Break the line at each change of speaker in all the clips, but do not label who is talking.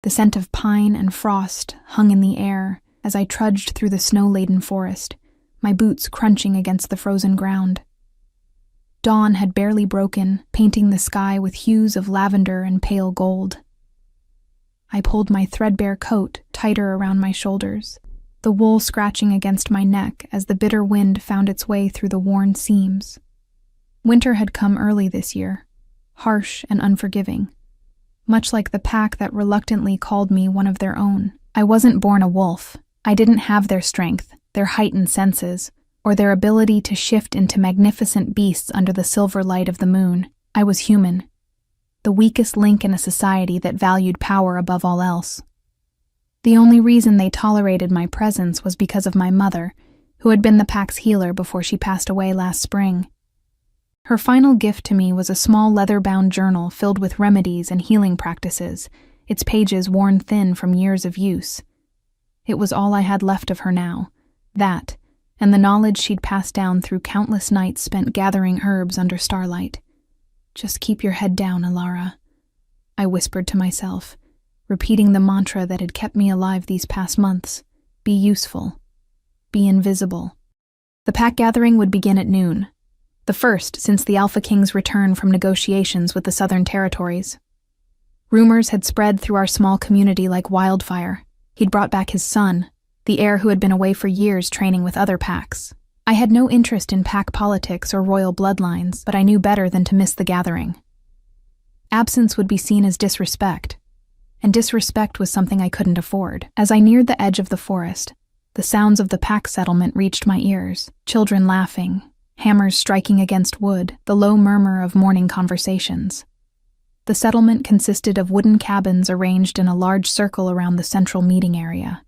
The scent of pine and frost hung in the air as I trudged through the snow-laden forest, my boots crunching against the frozen ground. Dawn had barely broken, painting the sky with hues of lavender and pale gold. I pulled my threadbare coat tighter around my shoulders, the wool scratching against my neck as the bitter wind found its way through the worn seams. Winter had come early this year, harsh and unforgiving, much like the pack that reluctantly called me one of their own. I wasn't born a wolf. I didn't have their strength, their heightened senses, or their ability to shift into magnificent beasts under the silver light of the moon. I was human, the weakest link in a society that valued power above all else. The only reason they tolerated my presence was because of my mother, who had been the pack's healer before she passed away last spring. Her final gift to me was a small leather-bound journal filled with remedies and healing practices, its pages worn thin from years of use. It was all I had left of her now, that, and the knowledge she'd passed down through countless nights spent gathering herbs under starlight. "Just keep your head down, Alara," I whispered to myself, repeating the mantra that had kept me alive these past months. Be useful. Be invisible. The pack gathering would begin at noon, the first since the Alpha King's return from negotiations with the Southern Territories. Rumors had spread through our small community like wildfire. He'd brought back his son, the heir who had been away for years training with other packs. I had no interest in pack politics or royal bloodlines, but I knew better than to miss the gathering. Absence would be seen as disrespect, and disrespect was something I couldn't afford. As I neared the edge of the forest, the sounds of the pack settlement reached my ears, children laughing, hammers striking against wood, the low murmur of morning conversations. The settlement consisted of wooden cabins arranged in a large circle around the central meeting area,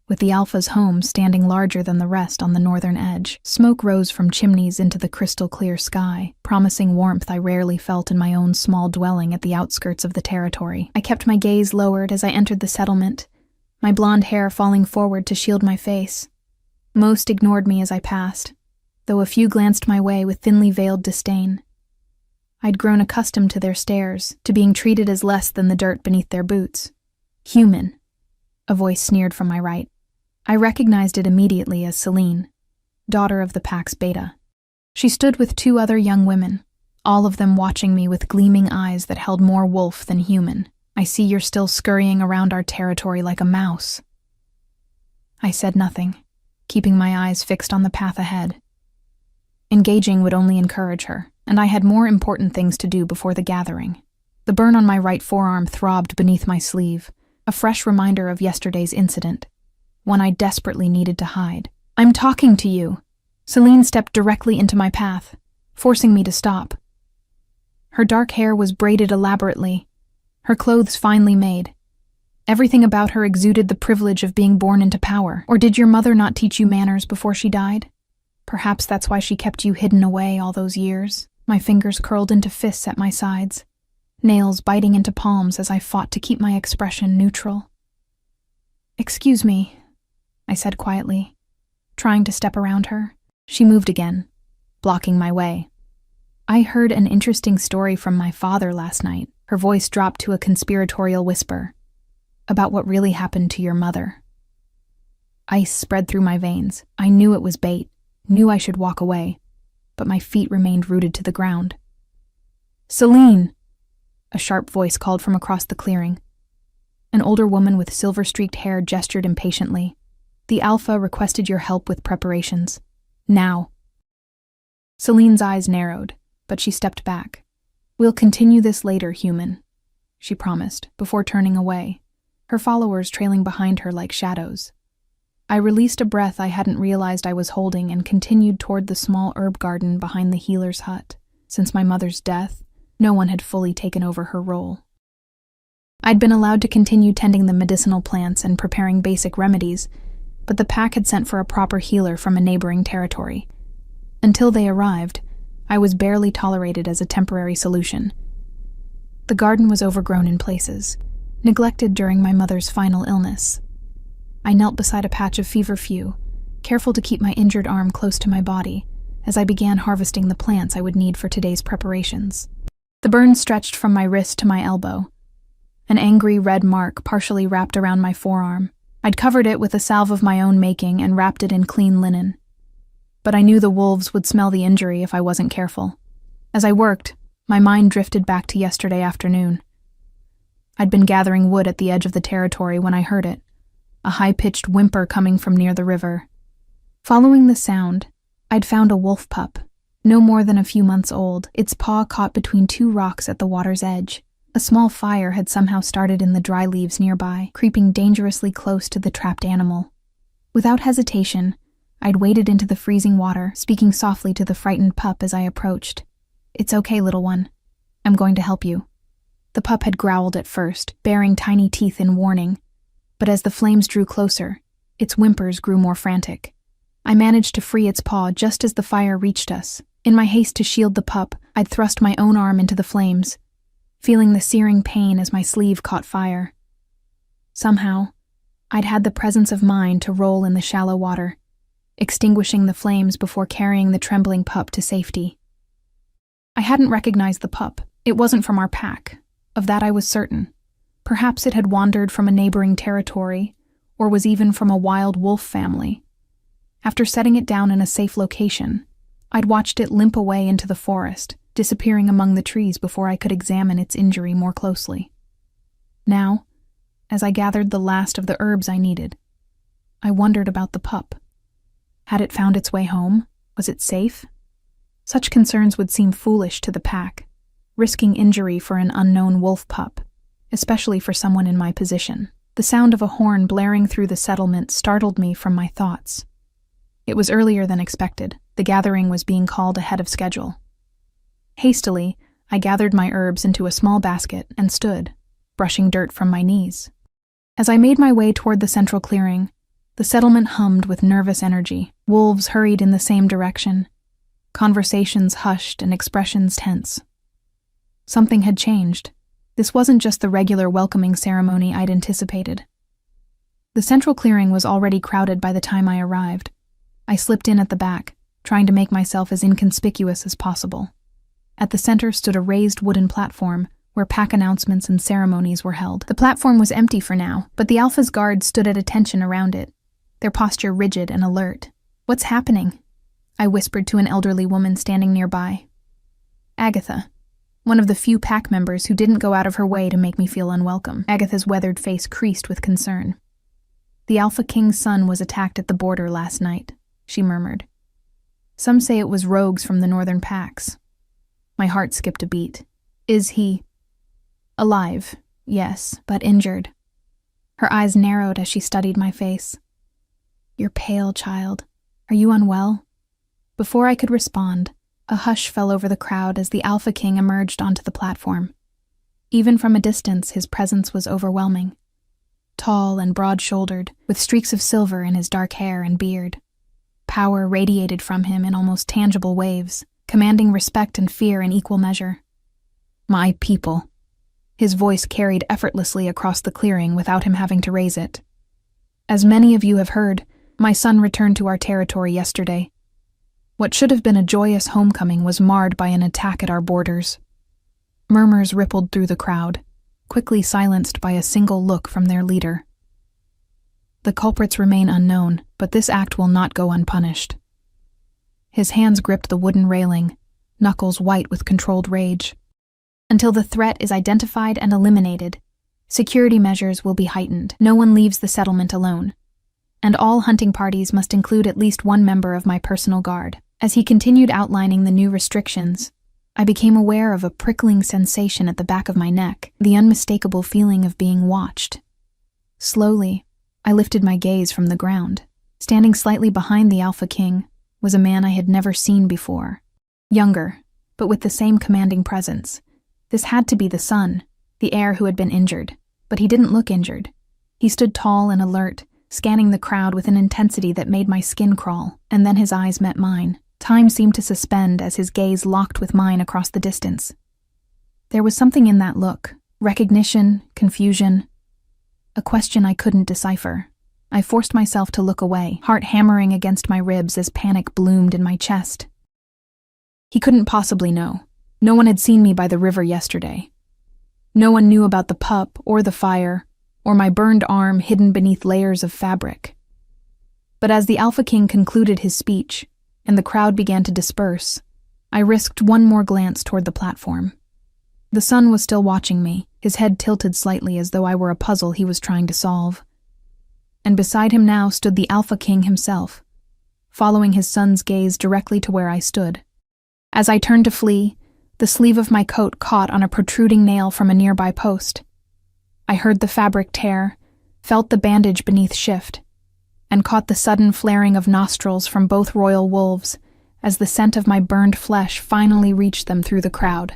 with the Alpha's home standing larger than the rest on the northern edge. Smoke rose from chimneys into the crystal-clear sky, promising warmth I rarely felt in my own small dwelling at the outskirts of the territory. I kept my gaze lowered as I entered the settlement, my blonde hair falling forward to shield my face. Most ignored me as I passed, though a few glanced my way with thinly veiled disdain. I'd grown accustomed to their stares, to being treated as less than the dirt beneath their boots. "Human," a voice sneered from my right. I recognized it immediately as Celine, daughter of the pack's beta. She stood with two other young women, all of them watching me with gleaming eyes that held more wolf than human. "I see you're still scurrying around our territory like a mouse." I said nothing, keeping my eyes fixed on the path ahead. Engaging would only encourage her, and I had more important things to do before the gathering. The burn on my right forearm throbbed beneath my sleeve, a fresh reminder of yesterday's incident, one I desperately needed to hide. "I'm talking to you." Celine stepped directly into my path, forcing me to stop. Her dark hair was braided elaborately, her clothes finely made. Everything about her exuded the privilege of being born into power. Or did your mother not teach you manners before she died? Perhaps that's why she kept you hidden away all those years. My fingers curled into fists at my sides, nails biting into palms as I fought to keep my expression neutral. "Excuse me," I said quietly, trying to step around her. She moved again, blocking my way. "I heard an interesting story from my father last night." Her voice dropped to a conspiratorial whisper, "about what really happened to your mother." Ice spread through my veins. I knew it was bait, knew I should walk away, but my feet remained rooted to the ground. "Celine!" A sharp voice called from across the clearing. An older woman with silver-streaked hair gestured impatiently. "The Alpha requested your help with preparations. Now." Celine's eyes narrowed, but she stepped back. "We'll continue this later, human," she promised, before turning away, her followers trailing behind her like shadows. I released a breath I hadn't realized I was holding and continued toward the small herb garden behind the healer's hut. Since my mother's death, no one had fully taken over her role. I'd been allowed to continue tending the medicinal plants and preparing basic remedies, but the pack had sent for a proper healer from a neighboring territory. Until they arrived, I was barely tolerated as a temporary solution. The garden was overgrown in places, neglected during my mother's final illness. I knelt beside a patch of feverfew, careful to keep my injured arm close to my body, as I began harvesting the plants I would need for today's preparations. The burn stretched from my wrist to my elbow, an angry red mark partially wrapped around my forearm. I'd covered it with a salve of my own making and wrapped it in clean linen. But I knew the wolves would smell the injury if I wasn't careful. As I worked, my mind drifted back to yesterday afternoon. I'd been gathering wood at the edge of the territory when I heard it, a high-pitched whimper coming from near the river. Following the sound, I'd found a wolf pup, no more than a few months old, its paw caught between two rocks at the water's edge. A small fire had somehow started in the dry leaves nearby, creeping dangerously close to the trapped animal. Without hesitation, I'd waded into the freezing water, speaking softly to the frightened pup as I approached. "It's okay, little one. I'm going to help you." The pup had growled at first, baring tiny teeth in warning, but as the flames drew closer, its whimpers grew more frantic. I managed to free its paw just as the fire reached us. In my haste to shield the pup, I'd thrust my own arm into the flames, feeling the searing pain as my sleeve caught fire. Somehow, I'd had the presence of mind to roll in the shallow water, extinguishing the flames before carrying the trembling pup to safety. I hadn't recognized the pup. It wasn't from our pack. Of that I was certain. Perhaps it had wandered from a neighboring territory, or was even from a wild wolf family. After setting it down in a safe location, I'd watched it limp away into the forest, disappearing among the trees before I could examine its injury more closely. Now, as I gathered the last of the herbs I needed, I wondered about the pup. Had it found its way home? Was it safe? Such concerns would seem foolish to the pack, risking injury for an unknown wolf pup, especially for someone in my position. The sound of a horn blaring through the settlement startled me from my thoughts. It was earlier than expected. The gathering was being called ahead of schedule. Hastily, I gathered my herbs into a small basket and stood, brushing dirt from my knees. As I made my way toward the central clearing, the settlement hummed with nervous energy. Wolves hurried in the same direction, conversations hushed and expressions tense. Something had changed. This wasn't just the regular welcoming ceremony I'd anticipated. The central clearing was already crowded by the time I arrived. I slipped in at the back, trying to make myself as inconspicuous as possible. At the center stood a raised wooden platform where pack announcements and ceremonies were held. The platform was empty for now, but the Alpha's guards stood at attention around it, their posture rigid and alert. "What's happening?" I whispered to an elderly woman standing nearby. Agatha, one of the few pack members who didn't go out of her way to make me feel unwelcome. Agatha's weathered face creased with concern. "The Alpha King's son was attacked at the border last night," she murmured. "Some say it was rogues from the northern packs." My heart skipped a beat. "Is he alive?" "Yes, but injured." Her eyes narrowed as she studied my face. "You're pale, child. Are you unwell?" Before I could respond, a hush fell over the crowd as the Alpha King emerged onto the platform. Even from a distance, his presence was overwhelming. Tall and broad-shouldered, with streaks of silver in his dark hair and beard. Power radiated from him in almost tangible waves, commanding respect and fear in equal measure. "My people." His voice carried effortlessly across the clearing without him having to raise it. "As many of you have heard, my son returned to our territory yesterday. What should have been a joyous homecoming was marred by an attack at our borders." Murmurs rippled through the crowd, quickly silenced by a single look from their leader. "The culprits remain unknown, but this act will not go unpunished." His hands gripped the wooden railing, knuckles white with controlled rage. "Until the threat is identified and eliminated, security measures will be heightened. No one leaves the settlement alone. And all hunting parties must include at least one member of my personal guard." As he continued outlining the new restrictions, I became aware of a prickling sensation at the back of my neck, the unmistakable feeling of being watched. Slowly, I lifted my gaze from the ground. Standing slightly behind the Alpha King was a man I had never seen before. Younger, but with the same commanding presence. This had to be the son, the heir who had been injured, but he didn't look injured. He stood tall and alert, scanning the crowd with an intensity that made my skin crawl, and then his eyes met mine. Time seemed to suspend as his gaze locked with mine across the distance. There was something in that look, recognition, confusion, a question I couldn't decipher. I forced myself to look away, heart hammering against my ribs as panic bloomed in my chest. He couldn't possibly know. No one had seen me by the river yesterday. No one knew about the pup or the fire, or my burned arm hidden beneath layers of fabric. But as the Alpha King concluded his speech, and the crowd began to disperse, I risked one more glance toward the platform. The son was still watching me, his head tilted slightly as though I were a puzzle he was trying to solve. And beside him now stood the Alpha King himself, following his son's gaze directly to where I stood. As I turned to flee, the sleeve of my coat caught on a protruding nail from a nearby post. I heard the fabric tear, felt the bandage beneath shift, and caught the sudden flaring of nostrils from both royal wolves as the scent of my burned flesh finally reached them through the crowd.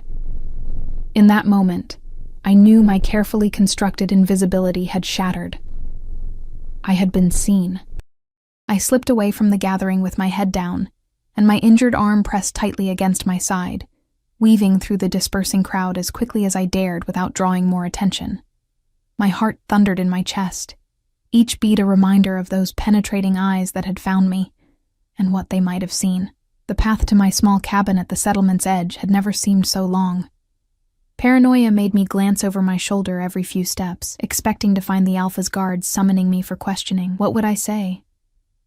In that moment, I knew my carefully constructed invisibility had shattered. I had been seen. I slipped away from the gathering with my head down, and my injured arm pressed tightly against my side, weaving through the dispersing crowd as quickly as I dared without drawing more attention. My heart thundered in my chest, each beat a reminder of those penetrating eyes that had found me, and what they might have seen. The path to my small cabin at the settlement's edge had never seemed so long. Paranoia made me glance over my shoulder every few steps, expecting to find the Alpha's guards summoning me for questioning. What would I say?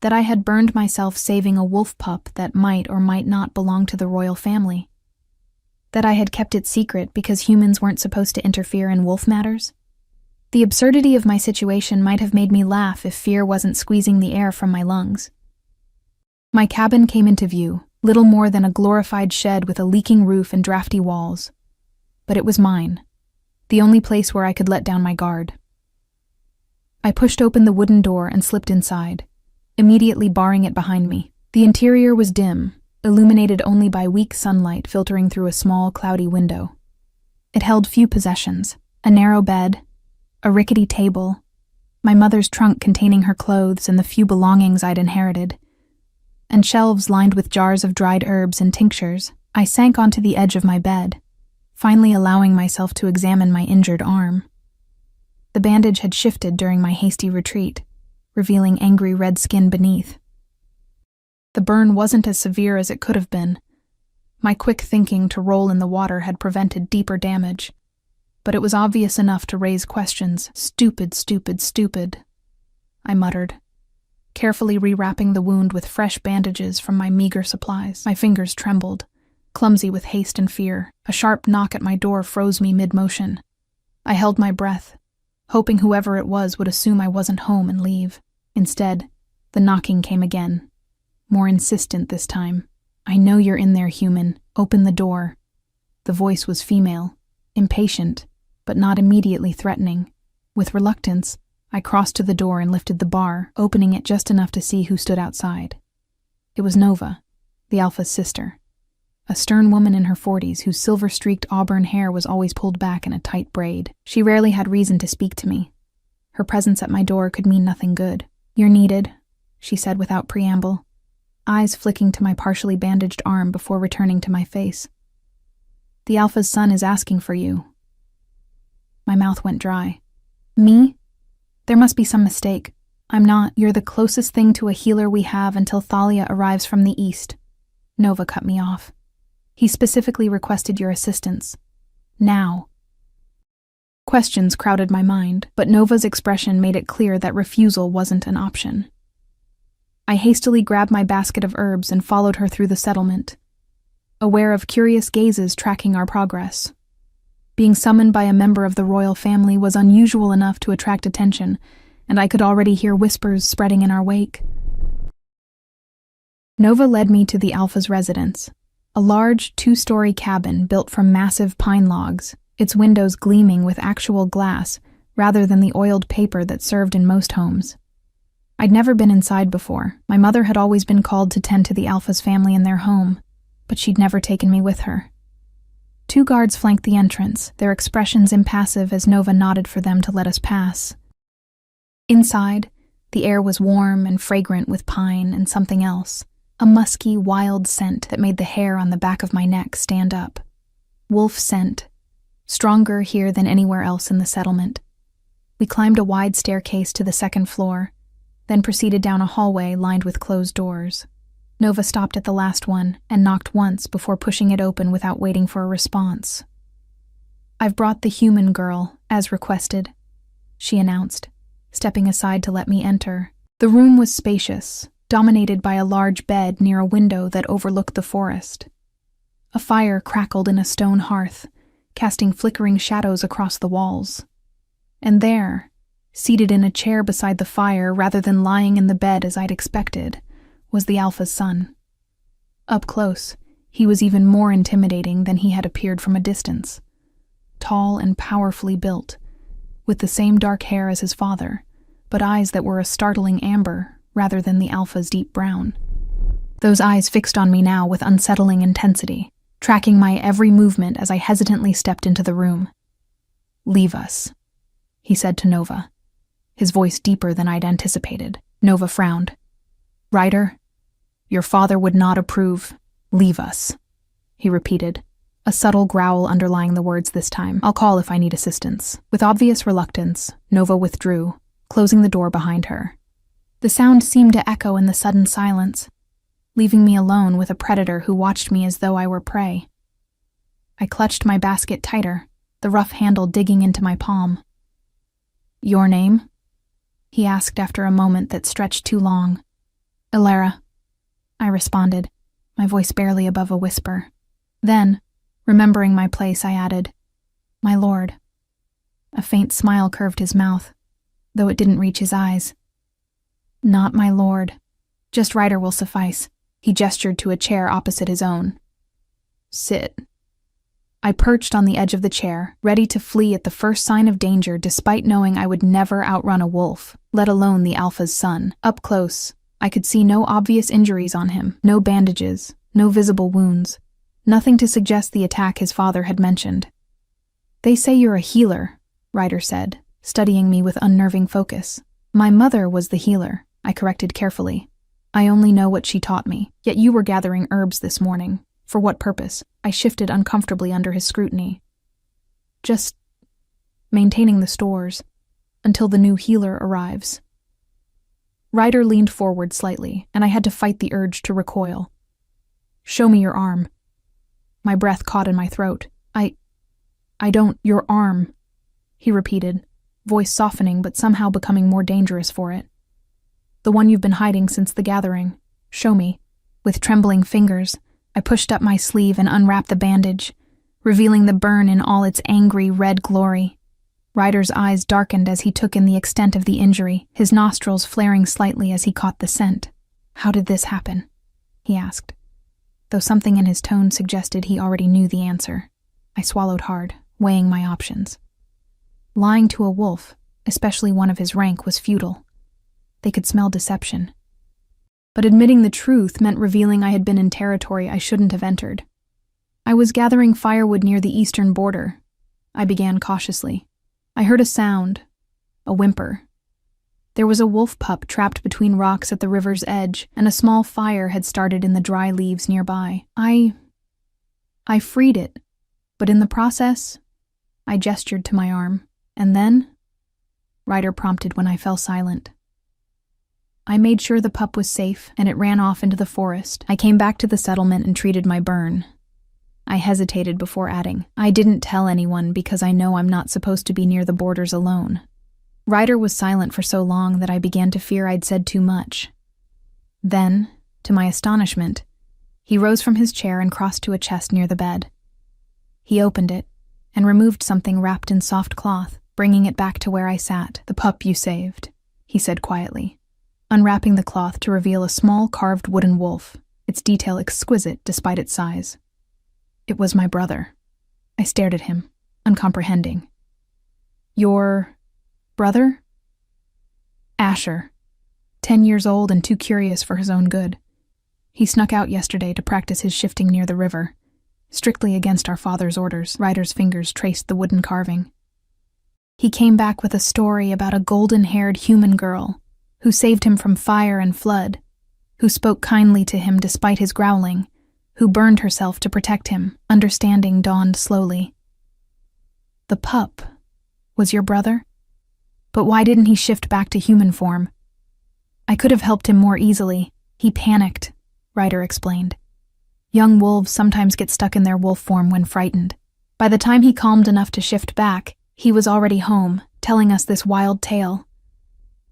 That I had burned myself saving a wolf pup that might or might not belong to the royal family? That I had kept it secret because humans weren't supposed to interfere in wolf matters? The absurdity of my situation might have made me laugh if fear wasn't squeezing the air from my lungs. My cabin came into view, little more than a glorified shed with a leaking roof and drafty walls. But it was mine, the only place where I could let down my guard. I pushed open the wooden door and slipped inside, immediately barring it behind me. The interior was dim, illuminated only by weak sunlight filtering through a small, cloudy window. It held few possessions: a narrow bed, a rickety table, my mother's trunk containing her clothes and the few belongings I'd inherited, and shelves lined with jars of dried herbs and tinctures. I sank onto the edge of my bed, finally allowing myself to examine my injured arm. The bandage had shifted during my hasty retreat, revealing angry red skin beneath. The burn wasn't as severe as it could have been. My quick thinking to roll in the water had prevented deeper damage, but it was obvious enough to raise questions. Stupid, stupid, stupid, I muttered, carefully rewrapping the wound with fresh bandages from my meager supplies. My fingers trembled, clumsy with haste and fear. A sharp knock at my door froze me mid-motion. I held my breath, hoping whoever it was would assume I wasn't home and leave. Instead, the knocking came again, more insistent this time. "I know you're in there, human. Open the door." The voice was female, impatient, but not immediately threatening. With reluctance, I crossed to the door and lifted the bar, opening it just enough to see who stood outside. It was Nova, the Alpha's sister, a stern woman in her 40s whose silver-streaked auburn hair was always pulled back in a tight braid. She rarely had reason to speak to me. Her presence at my door could mean nothing good. "You're needed," she said without preamble, eyes flicking to my partially bandaged arm before returning to my face. "The Alpha's son is asking for you." My mouth went dry. "Me? There must be some mistake. I'm not. You're the closest thing to a healer we have until Thalia arrives from the east." Nova cut me off. "He specifically requested your assistance. Now." Questions crowded my mind, but Nova's expression made it clear that refusal wasn't an option. I hastily grabbed my basket of herbs and followed her through the settlement, aware of curious gazes tracking our progress. Being summoned by a member of the royal family was unusual enough to attract attention, and I could already hear whispers spreading in our wake. Nova led me to the Alpha's residence, a large, 2-story cabin built from massive pine logs, its windows gleaming with actual glass rather than the oiled paper that served in most homes. I'd never been inside before. My mother had always been called to tend to the Alpha's family in their home, but she'd never taken me with her. 2 guards flanked the entrance, their expressions impassive as Nova nodded for them to let us pass. Inside, the air was warm and fragrant with pine and something else, a musky, wild scent that made the hair on the back of my neck stand up. Wolf scent, stronger here than anywhere else in the settlement. We climbed a wide staircase to the 2nd floor, then proceeded down a hallway lined with closed doors. Nova stopped at the last one and knocked once before pushing it open without waiting for a response. "I've brought the human girl, as requested," she announced, stepping aside to let me enter. The room was spacious, dominated by a large bed near a window that overlooked the forest. A fire crackled in a stone hearth, casting flickering shadows across the walls. And there, seated in a chair beside the fire rather than lying in the bed as I'd expected, was the Alpha's son. Up close, he was even more intimidating than he had appeared from a distance. Tall and powerfully built, with the same dark hair as his father, but eyes that were a startling amber rather than the Alpha's deep brown. Those eyes fixed on me now with unsettling intensity, tracking my every movement as I hesitantly stepped into the room. "Leave us," he said to Nova, his voice deeper than I'd anticipated. Nova frowned. "Ryder, your father would not approve. Leave us," he repeated, a subtle growl underlying the words this time. "I'll call if I need assistance." With obvious reluctance, Nova withdrew, closing the door behind her. The sound seemed to echo in the sudden silence, leaving me alone with a predator who watched me as though I were prey. I clutched my basket tighter, the rough handle digging into my palm. "Your name?" he asked after a moment that stretched too long. "Elara," I responded, my voice barely above a whisper. Then, remembering my place, I added, "My lord." A faint smile curved his mouth, though it didn't reach his eyes. "Not my lord. Just Ryder will suffice." He gestured to a chair opposite his own. "Sit." I perched on the edge of the chair, ready to flee at the first sign of danger despite knowing I would never outrun a wolf, let alone the Alpha's son. Up close, I could see no obvious injuries on him, no bandages, no visible wounds, nothing to suggest the attack his father had mentioned. "They say you're a healer," Ryder said, studying me with unnerving focus. "My mother was the healer," I corrected carefully. "I only know what she taught me. Yet you were gathering herbs this morning. For what purpose?" I shifted uncomfortably under his scrutiny. "Just maintaining the stores until the new healer arrives." Ryder leaned forward slightly, and I had to fight the urge to recoil. "Show me your arm." My breath caught in my throat. I don't, your arm," he repeated, voice softening but somehow becoming more dangerous for it. "The one you've been hiding since the gathering. Show me." With trembling fingers, I pushed up my sleeve and unwrapped the bandage, revealing the burn in all its angry red glory. Ryder's eyes darkened as he took in the extent of the injury, his nostrils flaring slightly as he caught the scent. "How did this happen?" he asked, though something in his tone suggested he already knew the answer. I swallowed hard, weighing my options. Lying to a wolf, especially one of his rank, was futile. They could smell deception. But admitting the truth meant revealing I had been in territory I shouldn't have entered. "I was gathering firewood near the eastern border," I began cautiously. "I heard a sound, a whimper. There was a wolf pup trapped between rocks at the river's edge, and a small fire had started in the dry leaves nearby. I freed it, but in the process, I gestured to my arm. And then?" Ryder prompted when I fell silent. "I made sure the pup was safe, and it ran off into the forest. I came back to the settlement and treated my burn." I hesitated before adding, "I didn't tell anyone because I know I'm not supposed to be near the borders alone." Ryder was silent for so long that I began to fear I'd said too much. Then, to my astonishment, he rose from his chair and crossed to a chest near the bed. He opened it and removed something wrapped in soft cloth, bringing it back to where I sat. "The pup you saved," he said quietly, unwrapping the cloth to reveal a small carved wooden wolf, its detail exquisite despite its size. It was my brother. I stared at him, uncomprehending. "Your brother?" "Asher. 10 years old and too curious for his own good. He snuck out yesterday to practice his shifting near the river, strictly against our father's orders." Ryder's fingers traced the wooden carving. "He came back with a story about a golden-haired human girl who saved him from fire and flood, who spoke kindly to him despite his growling, who burned herself to protect him." Understanding dawned slowly. "The pup was your brother? But why didn't he shift back to human form?" "I could have helped him more easily. He panicked," Ryder explained. "Young wolves sometimes get stuck in their wolf form when frightened. By the time he calmed enough to shift back, he was already home, telling us this wild tale.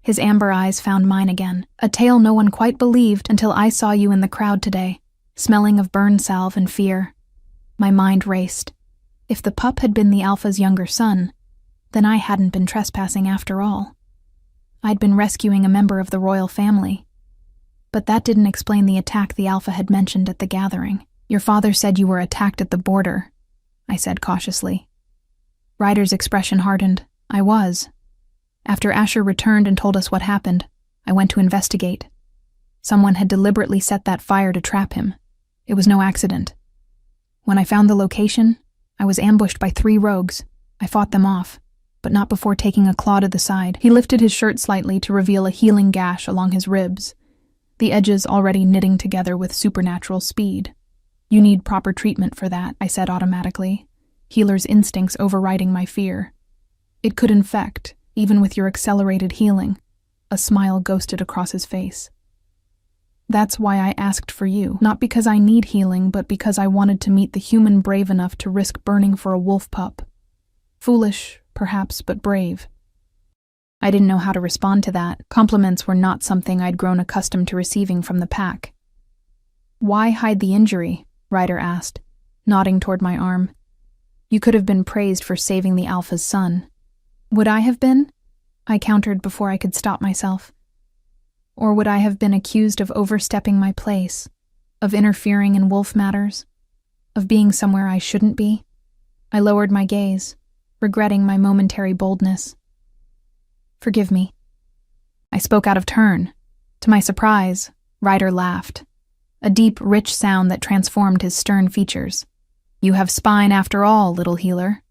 His amber eyes found mine again, a tale no one quite believed until I saw you in the crowd today, smelling of burn salve and fear. My mind raced. If the pup had been the Alpha's younger son, then I hadn't been trespassing after all. I'd been rescuing a member of the royal family. But that didn't explain the attack the Alpha had mentioned at the gathering. Your father said you were attacked at the border, I said cautiously. Ryder's expression hardened. I was. After Asher returned and told us what happened, I went to investigate. Someone had deliberately set that fire to trap him. It was no accident. When I found the location, I was ambushed by 3 rogues. I fought them off, but not before taking a claw to the side. He lifted his shirt slightly to reveal a healing gash along his ribs, the edges already knitting together with supernatural speed. You need proper treatment for that, I said automatically, healer's instincts overriding my fear. It could infect, even with your accelerated healing. A smile ghosted across his face. That's why I asked for you, not because I need healing, but because I wanted to meet the human brave enough to risk burning for a wolf pup. Foolish, perhaps, but brave. I didn't know how to respond to that. Compliments were not something I'd grown accustomed to receiving from the pack. Why hide the injury? Ryder asked, nodding toward my arm. You could have been praised for saving the Alpha's son. Would I have been? I countered before I could stop myself. Or would I have been accused of overstepping my place, of interfering in wolf matters, of being somewhere I shouldn't be? I lowered my gaze, regretting my momentary boldness. Forgive me. I spoke out of turn. To my surprise, Ryder laughed, a deep, rich sound that transformed his stern features. You have spine after all, little healer.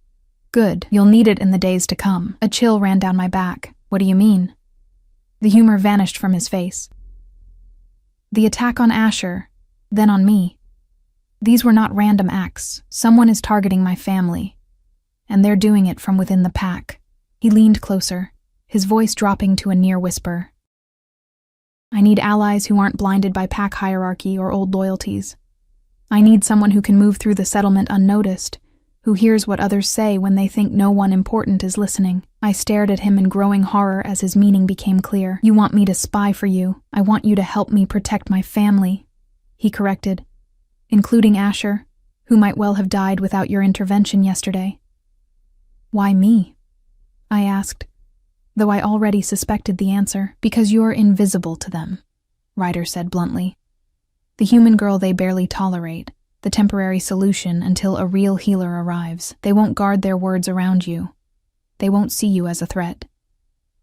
Good, you'll need it in the days to come. A chill ran down my back. What do you mean? The humor vanished from his face. The attack on Asher, then on me. These were not random acts. Someone is targeting my family, and they're doing it from within the pack. He leaned closer, his voice dropping to a near whisper. I need allies who aren't blinded by pack hierarchy or old loyalties. I need someone who can move through the settlement unnoticed, who hears what others say when they think no one important is listening. I stared at him in growing horror as his meaning became clear. You want me to spy for you. I want you to help me protect my family, he corrected, including Asher, who might well have died without your intervention yesterday. Why me? I asked, though I already suspected the answer. Because you're invisible to them, Ryder said bluntly. The human girl they barely tolerate, the temporary solution until a real healer arrives. They won't guard their words around you. They won't see you as a threat.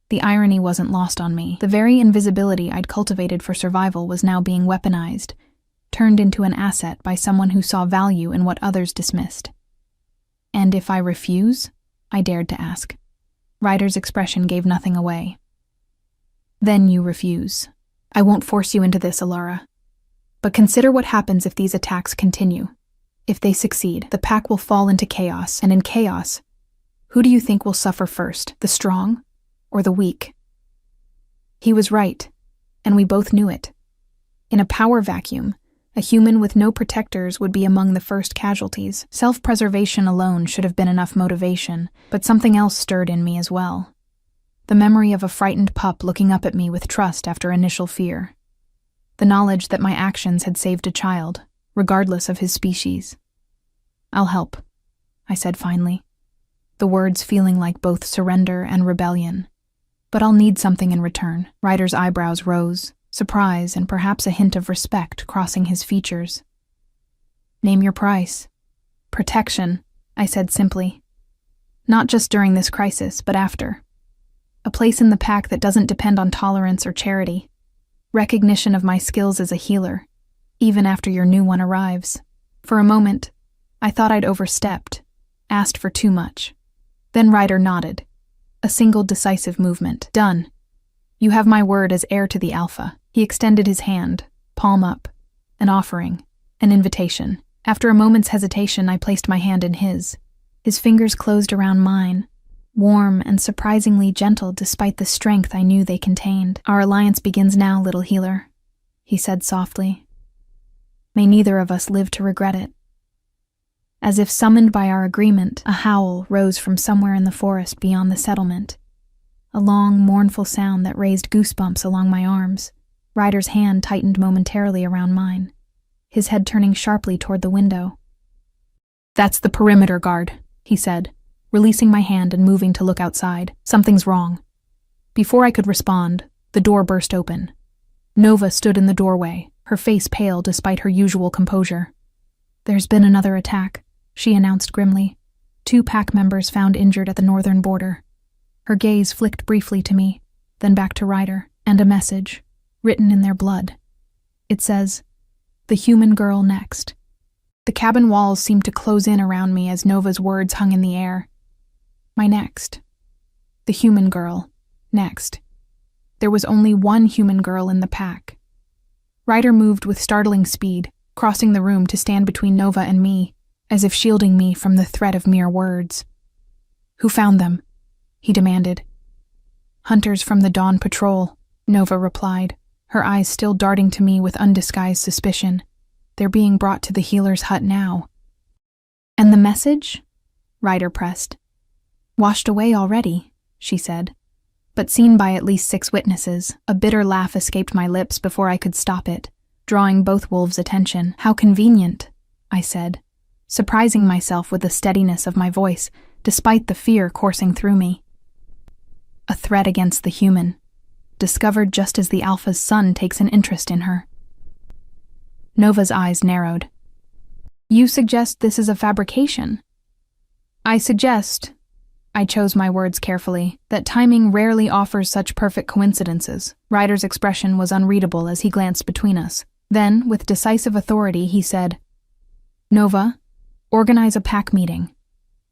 The irony wasn't lost on me. The very invisibility I'd cultivated for survival was now being weaponized, turned into an asset by someone who saw value in what others dismissed. And if I refuse? I dared to ask. Ryder's expression gave nothing away. Then you refuse. I won't force you into this, Alara. But consider what happens if these attacks continue. If they succeed, the pack will fall into chaos, and in chaos, who do you think will suffer first, the strong or the weak? He was right, and we both knew it. In a power vacuum, a human with no protectors would be among the first casualties. Self-preservation alone should have been enough motivation, but something else stirred in me as well. The memory of a frightened pup looking up at me with trust after initial fear. The knowledge that my actions had saved a child, regardless of his species. I'll help, I said finally, the words feeling like both surrender and rebellion. But I'll need something in return. Ryder's eyebrows rose, surprise and perhaps a hint of respect crossing his features. Name your price. Protection, I said simply. Not just during this crisis, but after. A place in the pack that doesn't depend on tolerance or charity. Recognition of my skills as a healer, even after your new one arrives. For a moment, I thought I'd overstepped, asked for too much. Then Ryder nodded. A single decisive movement. Done. You have my word as heir to the Alpha. He extended his hand, palm up, an offering, an invitation. After a moment's hesitation, I placed my hand in his. His fingers closed around mine, warm and surprisingly gentle despite the strength I knew they contained. Our alliance begins now, little healer, he said softly. May neither of us live to regret it. As if summoned by our agreement, a howl rose from somewhere in the forest beyond the settlement. A long, mournful sound that raised goosebumps along my arms. Ryder's hand tightened momentarily around mine, his head turning sharply toward the window. "That's the perimeter guard," he said, releasing my hand and moving to look outside. "Something's wrong." Before I could respond, the door burst open. Nova stood in the doorway, her face pale despite her usual composure. "There's been another attack," she announced grimly. "2 pack members found injured at the northern border." Her gaze flicked briefly to me, then back to Ryder, and a message, written in their blood. It says, "The human girl next." The cabin walls seemed to close in around me as Nova's words hung in the air. My next. The human girl. Next. There was only one human girl in the pack. Ryder moved with startling speed, crossing the room to stand between Nova and me, as if shielding me from the threat of mere words. "Who found them?" he demanded. "Hunters from the Dawn Patrol," Nova replied, her eyes still darting to me with undisguised suspicion. "They're being brought to the healer's hut now." "And the message?" Ryder pressed. "Washed away already," she said. But seen by at least 6 witnesses, a bitter laugh escaped my lips before I could stop it, drawing both wolves' attention. "How convenient," I said, surprising myself with the steadiness of my voice, despite the fear coursing through me. A threat against the human, discovered just as the Alpha's son takes an interest in her. Nova's eyes narrowed. "You suggest this is a fabrication?" "I suggest," I chose my words carefully, "that timing rarely offers such perfect coincidences." Ryder's expression was unreadable as he glanced between us. Then, with decisive authority, he said, "Nova, organize a pack meeting.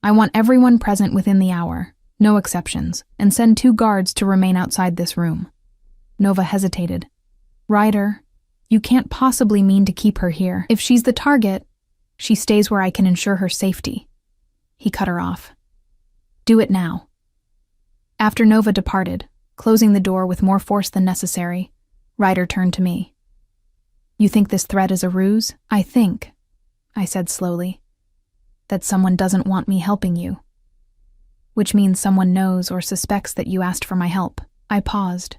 I want everyone present within the hour, no exceptions, and send 2 guards to remain outside this room." Nova hesitated. "Ryder, you can't possibly mean to keep her here. If she's the target, she stays where I can ensure her safety." He cut her off. "Do it now." After Nova departed, closing the door with more force than necessary, Ryder turned to me. "You think this threat is a ruse?" "I think," I said slowly, "that someone doesn't want me helping you. Which means someone knows or suspects that you asked for my help." I paused,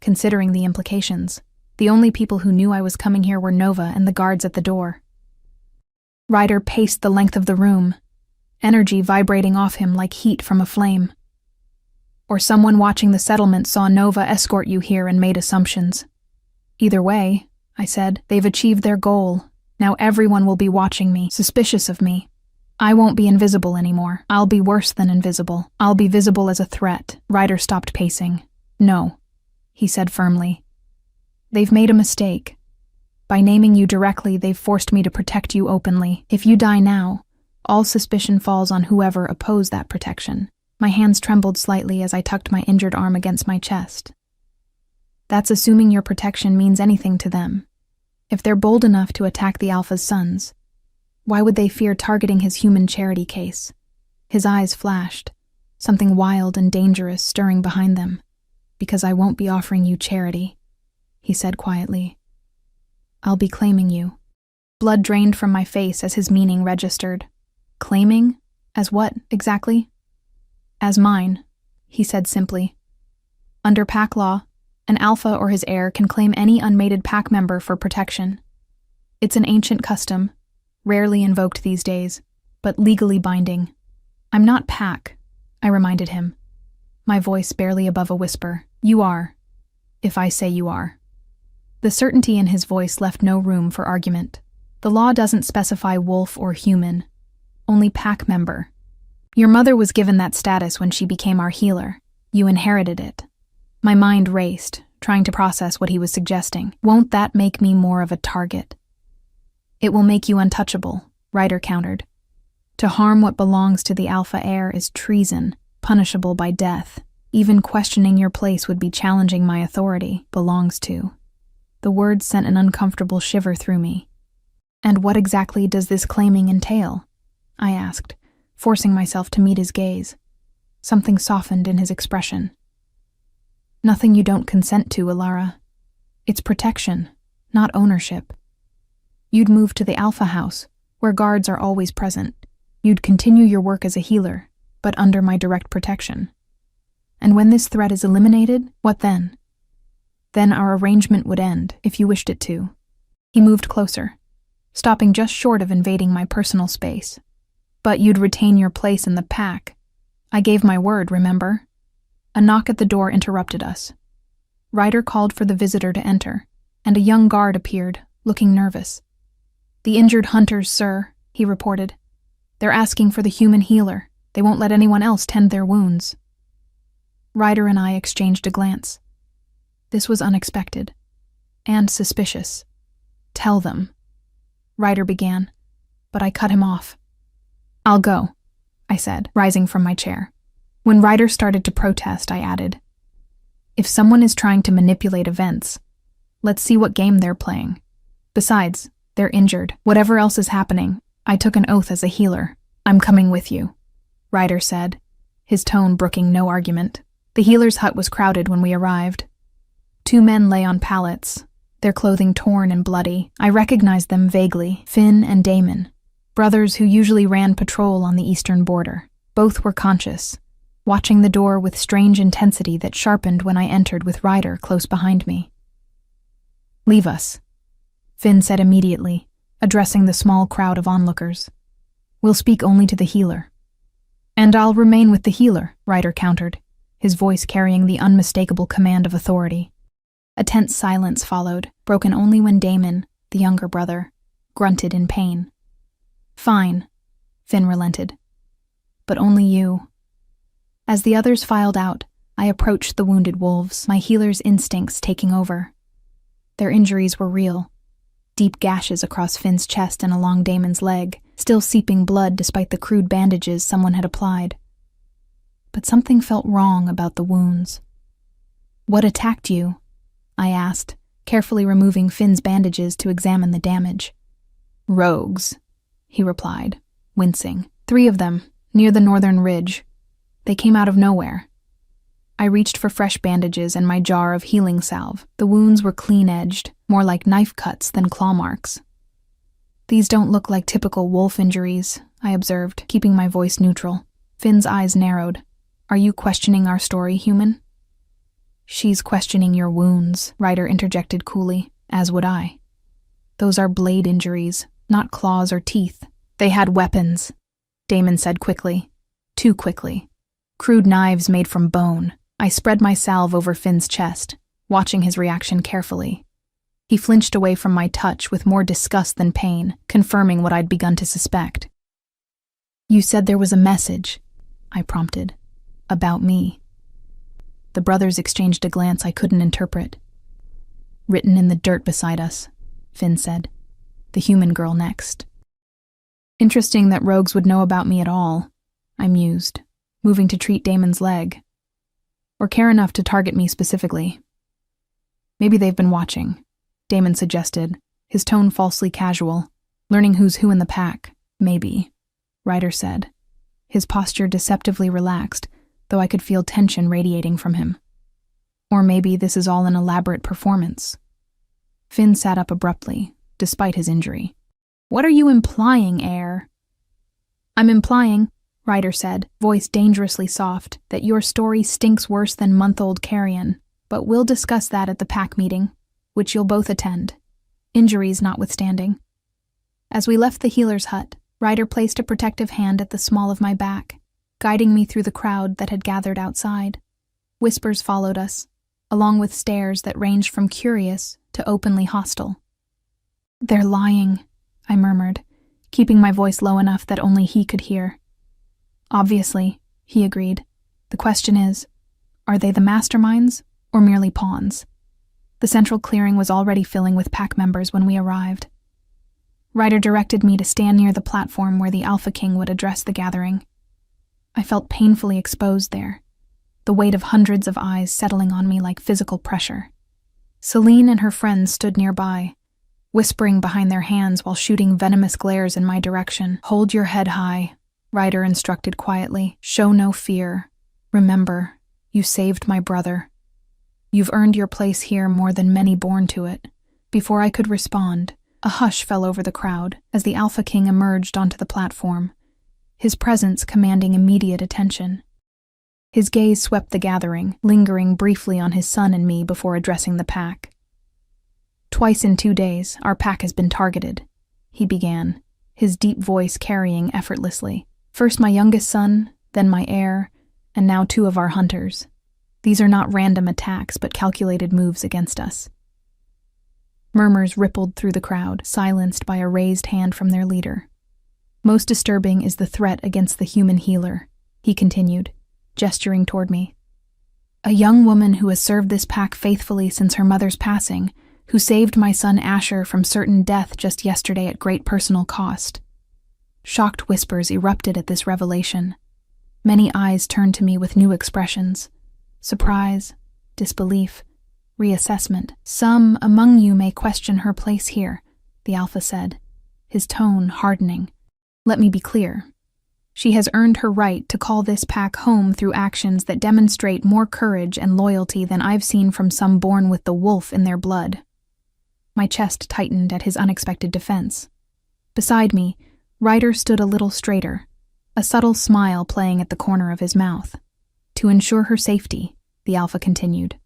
considering the implications. The only people who knew I was coming here were Nova and the guards at the door. Ryder paced the length of the room, energy vibrating off him like heat from a flame. "Or someone watching the settlement saw Nova escort you here and made assumptions." "Either way," I said, "they've achieved their goal. Now everyone will be watching me, suspicious of me. I won't be invisible anymore. I'll be worse than invisible. I'll be visible as a threat." Ryder stopped pacing. "No," he said firmly. "They've made a mistake. By naming you directly, they've forced me to protect you openly. If you die now, all suspicion falls on whoever opposed that protection." My hands trembled slightly as I tucked my injured arm against my chest. "That's assuming your protection means anything to them. If they're bold enough to attack the Alpha's sons, why would they fear targeting his human charity case?" His eyes flashed, something wild and dangerous stirring behind them. "Because I won't be offering you charity," he said quietly. "I'll be claiming you." Blood drained from my face as his meaning registered. "Claiming? As what, exactly?" "As mine," he said simply. "Under pack law, an Alpha or his heir can claim any unmated pack member for protection. It's an ancient custom, rarely invoked these days, but legally binding." "I'm not pack," I reminded him, my voice barely above a whisper. "You are, if I say you are." The certainty in his voice left no room for argument. "The law doesn't specify wolf or human, only pack member. Your mother was given that status when she became our healer. You inherited it." My mind raced, trying to process what he was suggesting. "Won't that make me more of a target?" "It will make you untouchable," Ryder countered. "To harm what belongs to the Alpha heir is treason, punishable by death. Even questioning your place would be challenging my authority. Belongs to." The words sent an uncomfortable shiver through me. "And what exactly does this claiming entail?" I asked, forcing myself to meet his gaze. Something softened in his expression. "Nothing you don't consent to, Alara. It's protection, not ownership. You'd move to the Alpha house, where guards are always present. You'd continue your work as a healer, but under my direct protection. And when this threat is eliminated, what then? Then our arrangement would end, if you wished it to. He moved closer, stopping just short of invading my personal space. But you'd retain your place in the pack. I gave my word, remember? A knock at the door interrupted us. Ryder called for the visitor to enter, and a young guard appeared, looking nervous. "The injured hunters, sir," he reported. "They're asking for the human healer. They won't let anyone else tend their wounds." Ryder and I exchanged a glance. This was unexpected and suspicious. "Tell them," Ryder began, but I cut him off. "I'll go," I said, rising from my chair. When Ryder started to protest, I added, "If someone is trying to manipulate events, let's see what game they're playing. Besides, they're injured. Whatever else is happening, I took an oath as a healer. I'm coming with you," Ryder said, his tone brooking no argument. The healer's hut was crowded when we arrived. 2 men lay on pallets, their clothing torn and bloody. I recognized them vaguely, Finn and Damon, brothers who usually ran patrol on the eastern border. Both were conscious, watching the door with strange intensity that sharpened when I entered with Ryder close behind me. "Leave us," Finn said immediately, addressing the small crowd of onlookers. "We'll speak only to the healer." "And I'll remain with the healer," Ryder countered, his voice carrying the unmistakable command of authority. A tense silence followed, broken only when Damon, the younger brother, grunted in pain. "Fine," Finn relented. "But only you." As the others filed out, I approached the wounded wolves, my healer's instincts taking over. Their injuries were real. Deep gashes across Finn's chest and along Damon's leg, still seeping blood despite the crude bandages someone had applied. But something felt wrong about the wounds. "What attacked you?" I asked, carefully removing Finn's bandages to examine the damage. "Rogues," he replied, wincing. 3 of them, near the northern ridge. They came out of nowhere. I reached for fresh bandages and my jar of healing salve. The wounds were clean-edged, more like knife cuts than claw marks. "These don't look like typical wolf injuries," I observed, keeping my voice neutral. Finn's eyes narrowed. "Are you questioning our story, human?" "She's questioning your wounds," Ryder interjected coolly, "as would I. Those are blade injuries, not claws or teeth." "They had weapons," Damon said quickly. Too quickly. "Crude knives made from bone." I spread my salve over Finn's chest, watching his reaction carefully. He flinched away from my touch with more disgust than pain, confirming what I'd begun to suspect. "You said there was a message," I prompted. "About me." The brothers exchanged a glance I couldn't interpret. "Written in the dirt beside us," Finn said. "The human girl next." "Interesting that rogues would know about me at all," I mused, moving to treat Damon's leg. "Or care enough to target me specifically." "Maybe they've been watching," Damon suggested, his tone falsely casual. "Learning who's who in the pack, maybe," Ryder said, his posture deceptively relaxed, though I could feel tension radiating from him. "Or maybe this is all an elaborate performance." Finn sat up abruptly, despite his injury. "What are you implying, Air?" "I'm implying," Ryder said, voice dangerously soft, "that your story stinks worse than month-old carrion, but we'll discuss that at the pack meeting, which you'll both attend, injuries notwithstanding." As we left the healer's hut, Ryder placed a protective hand at the small of my back, guiding me through the crowd that had gathered outside. Whispers followed us, along with stares that ranged from curious to openly hostile. "They're lying," I murmured, keeping my voice low enough that only he could hear. "Obviously," he agreed. "The question is, are they the masterminds or merely pawns?" The central clearing was already filling with pack members when we arrived. Ryder directed me to stand near the platform where the Alpha King would address the gathering. I felt painfully exposed there, the weight of hundreds of eyes settling on me like physical pressure. Celine and her friends stood nearby, whispering behind their hands while shooting venomous glares in my direction. "Hold your head high," Ryder instructed quietly. "Show no fear. Remember, you saved my brother. You've earned your place here more than many born to it." Before I could respond, a hush fell over the crowd as the Alpha King emerged onto the platform, his presence commanding immediate attention. His gaze swept the gathering, lingering briefly on his son and me before addressing the pack. "Twice in 2 days, our pack has been targeted," he began, his deep voice carrying effortlessly. "First my youngest son, then my heir, and now 2 of our hunters. These are not random attacks, but calculated moves against us." Murmurs rippled through the crowd, silenced by a raised hand from their leader. "Most disturbing is the threat against the human healer," he continued, gesturing toward me. "A young woman who has served this pack faithfully since her mother's passing, who saved my son Asher from certain death just yesterday at great personal cost." Shocked whispers erupted at this revelation. Many eyes turned to me with new expressions: surprise, disbelief, reassessment. "Some among you may question her place here," the Alpha said, his tone hardening. "Let me be clear. She has earned her right to call this pack home through actions that demonstrate more courage and loyalty than I've seen from some born with the wolf in their blood." My chest tightened at his unexpected defense. Beside me, Ryder stood a little straighter, a subtle smile playing at the corner of his mouth. "To ensure her safety," the Alpha continued,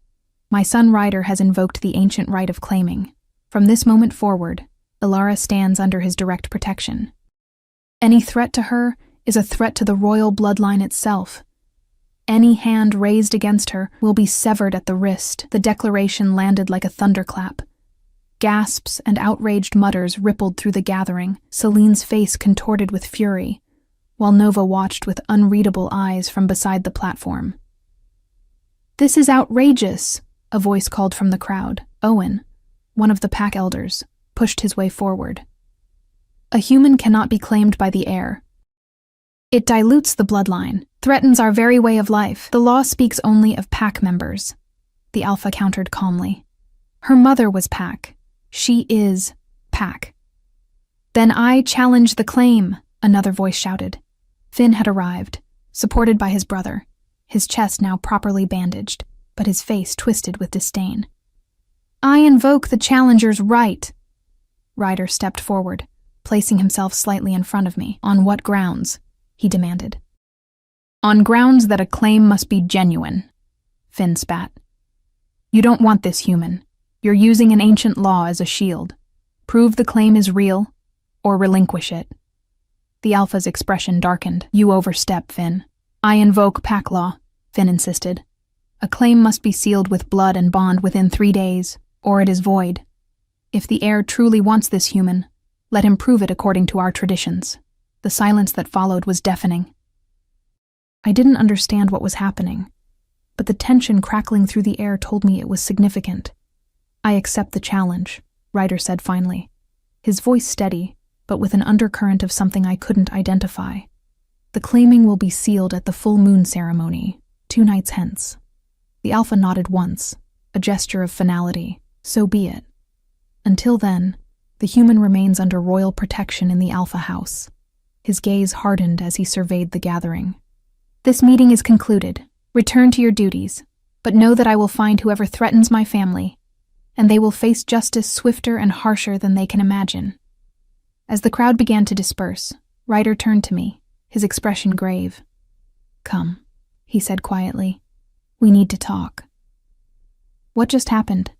"my son Ryder has invoked the ancient right of claiming. From this moment forward, Ilara stands under his direct protection. Any threat to her is a threat to the royal bloodline itself. Any hand raised against her will be severed at the wrist." The declaration landed like a thunderclap. Gasps and outraged mutters rippled through the gathering, Celine's face contorted with fury, while Nova watched with unreadable eyes from beside the platform. "This is outrageous," a voice called from the crowd. Owen, one of the pack elders, pushed his way forward. "A human cannot be claimed by the heir. It dilutes the bloodline, threatens our very way of life. The law speaks only of pack members," the Alpha countered calmly. "Her mother was pack. She is pack." "Then I challenge the claim," another voice shouted. Finn had arrived, supported by his brother, his chest now properly bandaged, but his face twisted with disdain. "I invoke the challenger's right." Ryder stepped forward, placing himself slightly in front of me. "On what grounds?" he demanded. "On grounds that a claim must be genuine," Finn spat. "You don't want this human. You're using an ancient law as a shield. Prove the claim is real, or relinquish it." The Alpha's expression darkened. "You overstep, Finn." "I invoke pack law," Finn insisted. "A claim must be sealed with blood and bond within 3 days, or it is void. If the heir truly wants this human, let him prove it according to our traditions." The silence that followed was deafening. I didn't understand what was happening, but the tension crackling through the air told me it was significant. "I accept the challenge," Ryder said finally, his voice steady, but with an undercurrent of something I couldn't identify. "The claiming will be sealed at the full moon ceremony, 2 nights hence." The Alpha nodded once, a gesture of finality. "So be it. Until then, the human remains under royal protection in the Alpha House." His gaze hardened as he surveyed the gathering. "This meeting is concluded. Return to your duties, but know that I will find whoever threatens my family, and they will face justice swifter and harsher than they can imagine." As the crowd began to disperse, Ryder turned to me, his expression grave. "Come," he said quietly. "We need to talk." "What just happened?"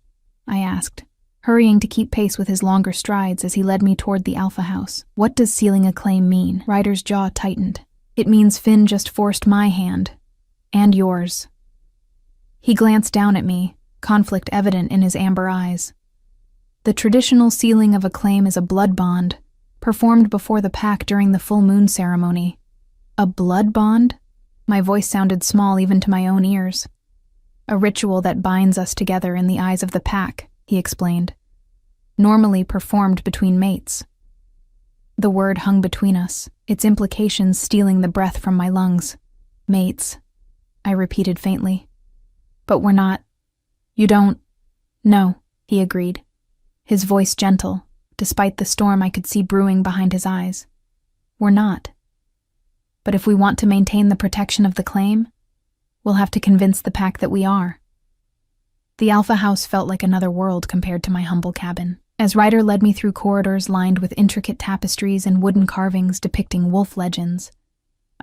I asked, hurrying to keep pace with his longer strides as he led me toward the Alpha House. "What does sealing a claim mean?" Ryder's jaw tightened. "It means Finn just forced my hand. And yours." He glanced down at me, conflict evident in his amber eyes. "The traditional sealing of a claim is a blood bond, performed before the pack during the full moon ceremony." "A blood bond?" My voice sounded small even to my own ears. "A ritual that binds us together in the eyes of the pack," he explained. "Normally performed between mates." The word hung between us, its implications stealing the breath from my lungs. "Mates," I repeated faintly. "But we're not." "You don't." "No," he agreed, his voice gentle, despite the storm I could see brewing behind his eyes. "We're not. But if we want to maintain the protection of the claim, we'll have to convince the pack that we are." The Alpha House felt like another world compared to my humble cabin. As Ryder led me through corridors lined with intricate tapestries and wooden carvings depicting wolf legends,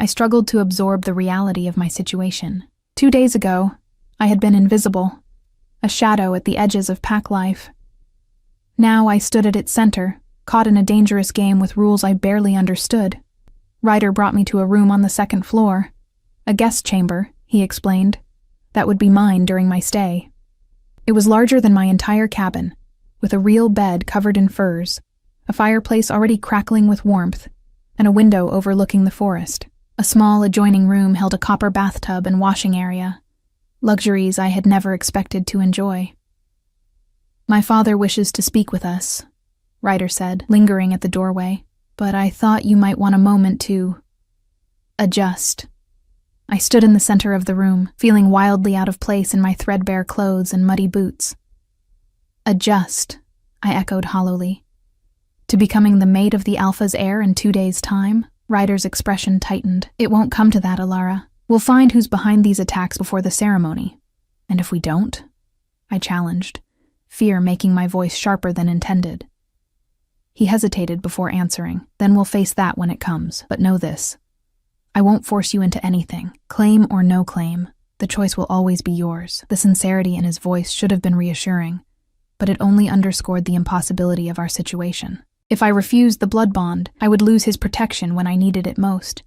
I struggled to absorb the reality of my situation. 2 days ago, I had been invisible, a shadow at the edges of pack life. Now I stood at its center, caught in a dangerous game with rules I barely understood. Ryder brought me to a room on the 2nd floor. A guest chamber, he explained, that would be mine during my stay. It was larger than my entire cabin, with a real bed covered in furs, a fireplace already crackling with warmth, and a window overlooking the forest. A small adjoining room held a copper bathtub and washing area, luxuries I had never expected to enjoy. "My father wishes to speak with us," Ryder said, lingering at the doorway, "but I thought you might want a moment to adjust." I stood in the center of the room, feeling wildly out of place in my threadbare clothes and muddy boots. "Adjust," I echoed hollowly. "To becoming the mate of the Alpha's heir in 2 days' time?" Ryder's expression tightened. "It won't come to that, Alara. We'll find who's behind these attacks before the ceremony. And if we don't?" I challenged, fear making my voice sharper than intended. He hesitated before answering. "Then we'll face that when it comes. But know this. I won't force you into anything. Claim or no claim, the choice will always be yours." The sincerity in his voice should have been reassuring, but it only underscored the impossibility of our situation. If I refused the blood bond, I would lose his protection when I needed it most.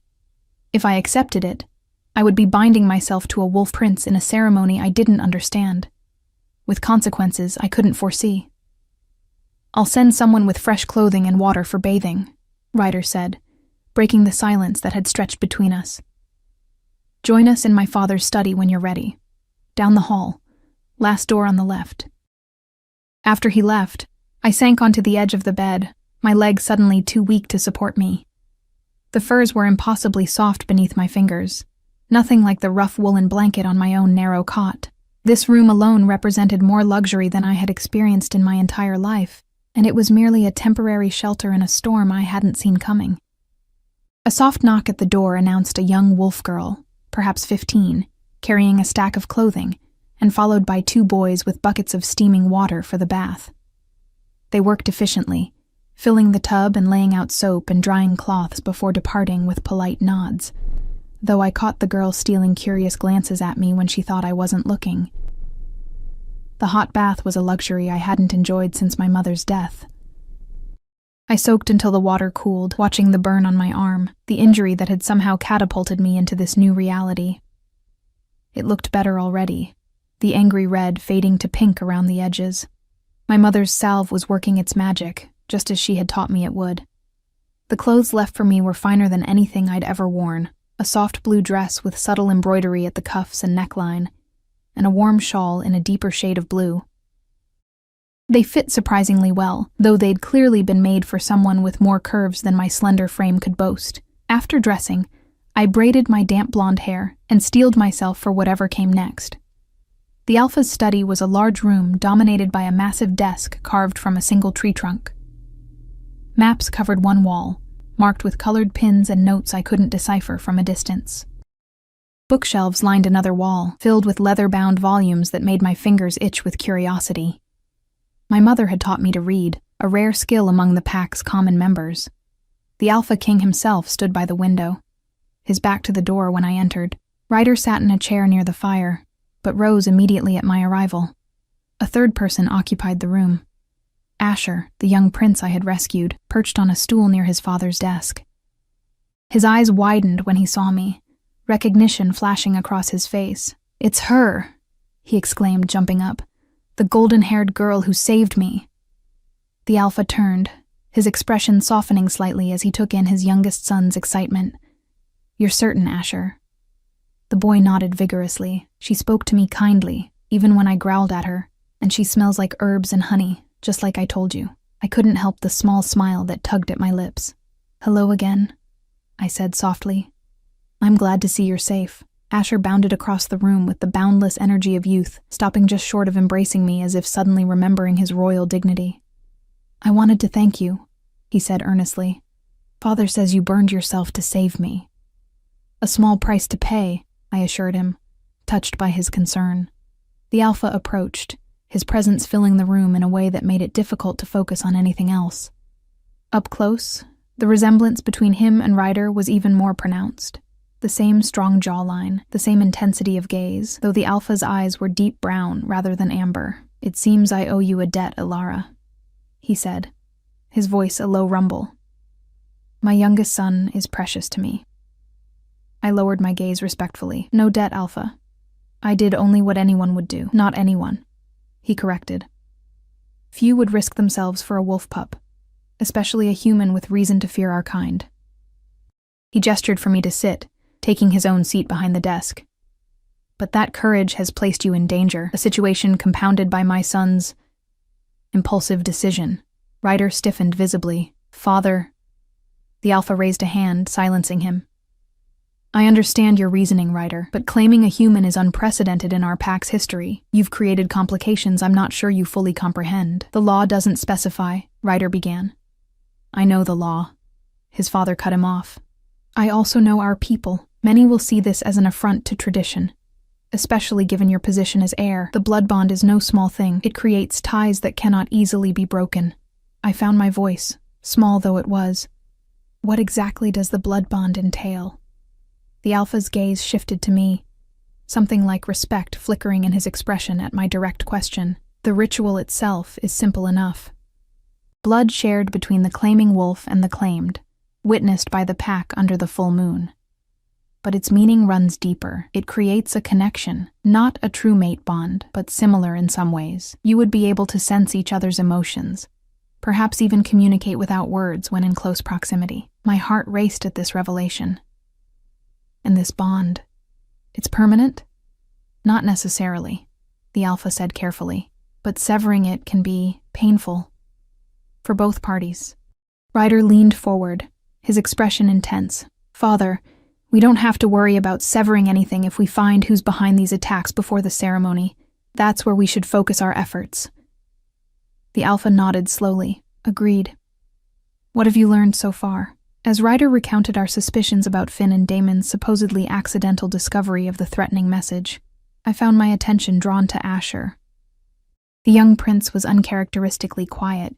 If I accepted it, I would be binding myself to a wolf prince in a ceremony I didn't understand, with consequences I couldn't foresee. "I'll send someone with fresh clothing and water for bathing," Ryder said, breaking the silence that had stretched between us. "Join us in my father's study when you're ready. Down the hall, last door on the left." After he left, I sank onto the edge of the bed, my legs suddenly too weak to support me. The furs were impossibly soft beneath my fingers, nothing like the rough woolen blanket on my own narrow cot. This room alone represented more luxury than I had experienced in my entire life, and it was merely a temporary shelter in a storm I hadn't seen coming. A soft knock at the door announced a young wolf girl, perhaps 15, carrying a stack of clothing, and followed by 2 boys with buckets of steaming water for the bath. They worked efficiently, filling the tub and laying out soap and drying cloths before departing with polite nods, though I caught the girl stealing curious glances at me when she thought I wasn't looking. The hot bath was a luxury I hadn't enjoyed since my mother's death. I soaked until the water cooled, watching the burn on my arm, the injury that had somehow catapulted me into this new reality. It looked better already, the angry red fading to pink around the edges. My mother's salve was working its magic, just as she had taught me it would. The clothes left for me were finer than anything I'd ever worn, a soft blue dress with subtle embroidery at the cuffs and neckline, and a warm shawl in a deeper shade of blue. They fit surprisingly well, though they'd clearly been made for someone with more curves than my slender frame could boast. After dressing, I braided my damp blonde hair and steeled myself for whatever came next. The Alpha's study was a large room dominated by a massive desk carved from a single tree trunk. Maps covered one wall, marked with colored pins and notes I couldn't decipher from a distance. Bookshelves lined another wall, filled with leather-bound volumes that made my fingers itch with curiosity. My mother had taught me to read, a rare skill among the pack's common members. The Alpha King himself stood by the window, his back to the door when I entered. Ryder sat in a chair near the fire, but rose immediately at my arrival. A third person occupied the room. Asher, the young prince I had rescued, perched on a stool near his father's desk. His eyes widened when he saw me, recognition flashing across his face. "It's her!" he exclaimed, jumping up. "The golden-haired girl who saved me." The Alpha turned, his expression softening slightly as he took in his youngest son's excitement. "You're certain, Asher?" The boy nodded vigorously. "She spoke to me kindly, even when I growled at her, and she smells like herbs and honey, just like I told you." I couldn't help the small smile that tugged at my lips. "Hello again," I said softly. "I'm glad to see you're safe." Asher bounded across the room with the boundless energy of youth, stopping just short of embracing me as if suddenly remembering his royal dignity. "I wanted to thank you," he said earnestly. "Father says you burned yourself to save me." "A small price to pay," I assured him, touched by his concern. The Alpha approached, his presence filling the room in a way that made it difficult to focus on anything else. Up close, the resemblance between him and Ryder was even more pronounced. The same strong jawline, the same intensity of gaze, though the alpha's eyes were deep brown rather than amber. "It seems I owe you a debt, Ilara," he said, his voice a low rumble. "My youngest son is precious to me." I lowered my gaze respectfully. "No debt, Alpha. I did only what anyone would do." "Not anyone," he corrected. "Few would risk themselves for a wolf pup, especially a human with reason to fear our kind." He gestured for me to sit, taking his own seat behind the desk. "But that courage has placed you in danger, a situation compounded by my son's impulsive decision." Ryder stiffened visibly. "Father..." The Alpha raised a hand, silencing him. "I understand your reasoning, Ryder, but claiming a human is unprecedented in our pack's history. You've created complications I'm not sure you fully comprehend." "The law doesn't specify," Ryder began. "I know the law." His father cut him off. "I also know our people. Many will see this as an affront to tradition, especially given your position as heir. The blood bond is no small thing. It creates ties that cannot easily be broken." I found my voice, small though it was. "What exactly does the blood bond entail?" The Alpha's gaze shifted to me, something like respect flickering in his expression at my direct question. "The ritual itself is simple enough. Blood shared between the claiming wolf and the claimed, witnessed by the pack under the full moon. But its meaning runs deeper. It creates a connection, not a true mate bond, but similar in some ways. You would be able to sense each other's emotions, perhaps even communicate without words when in close proximity." My heart raced at this revelation. "And this bond, it's permanent?" "Not necessarily," the Alpha said carefully, "but severing it can be painful for both parties." Ryder leaned forward, his expression intense. "Father, we don't have to worry about severing anything if we find who's behind these attacks before the ceremony. That's where we should focus our efforts." The Alpha nodded slowly. "Agreed. What have you learned so far?" As Ryder recounted our suspicions about Finn and Damon's supposedly accidental discovery of the threatening message, I found my attention drawn to Asher. The young prince was uncharacteristically quiet,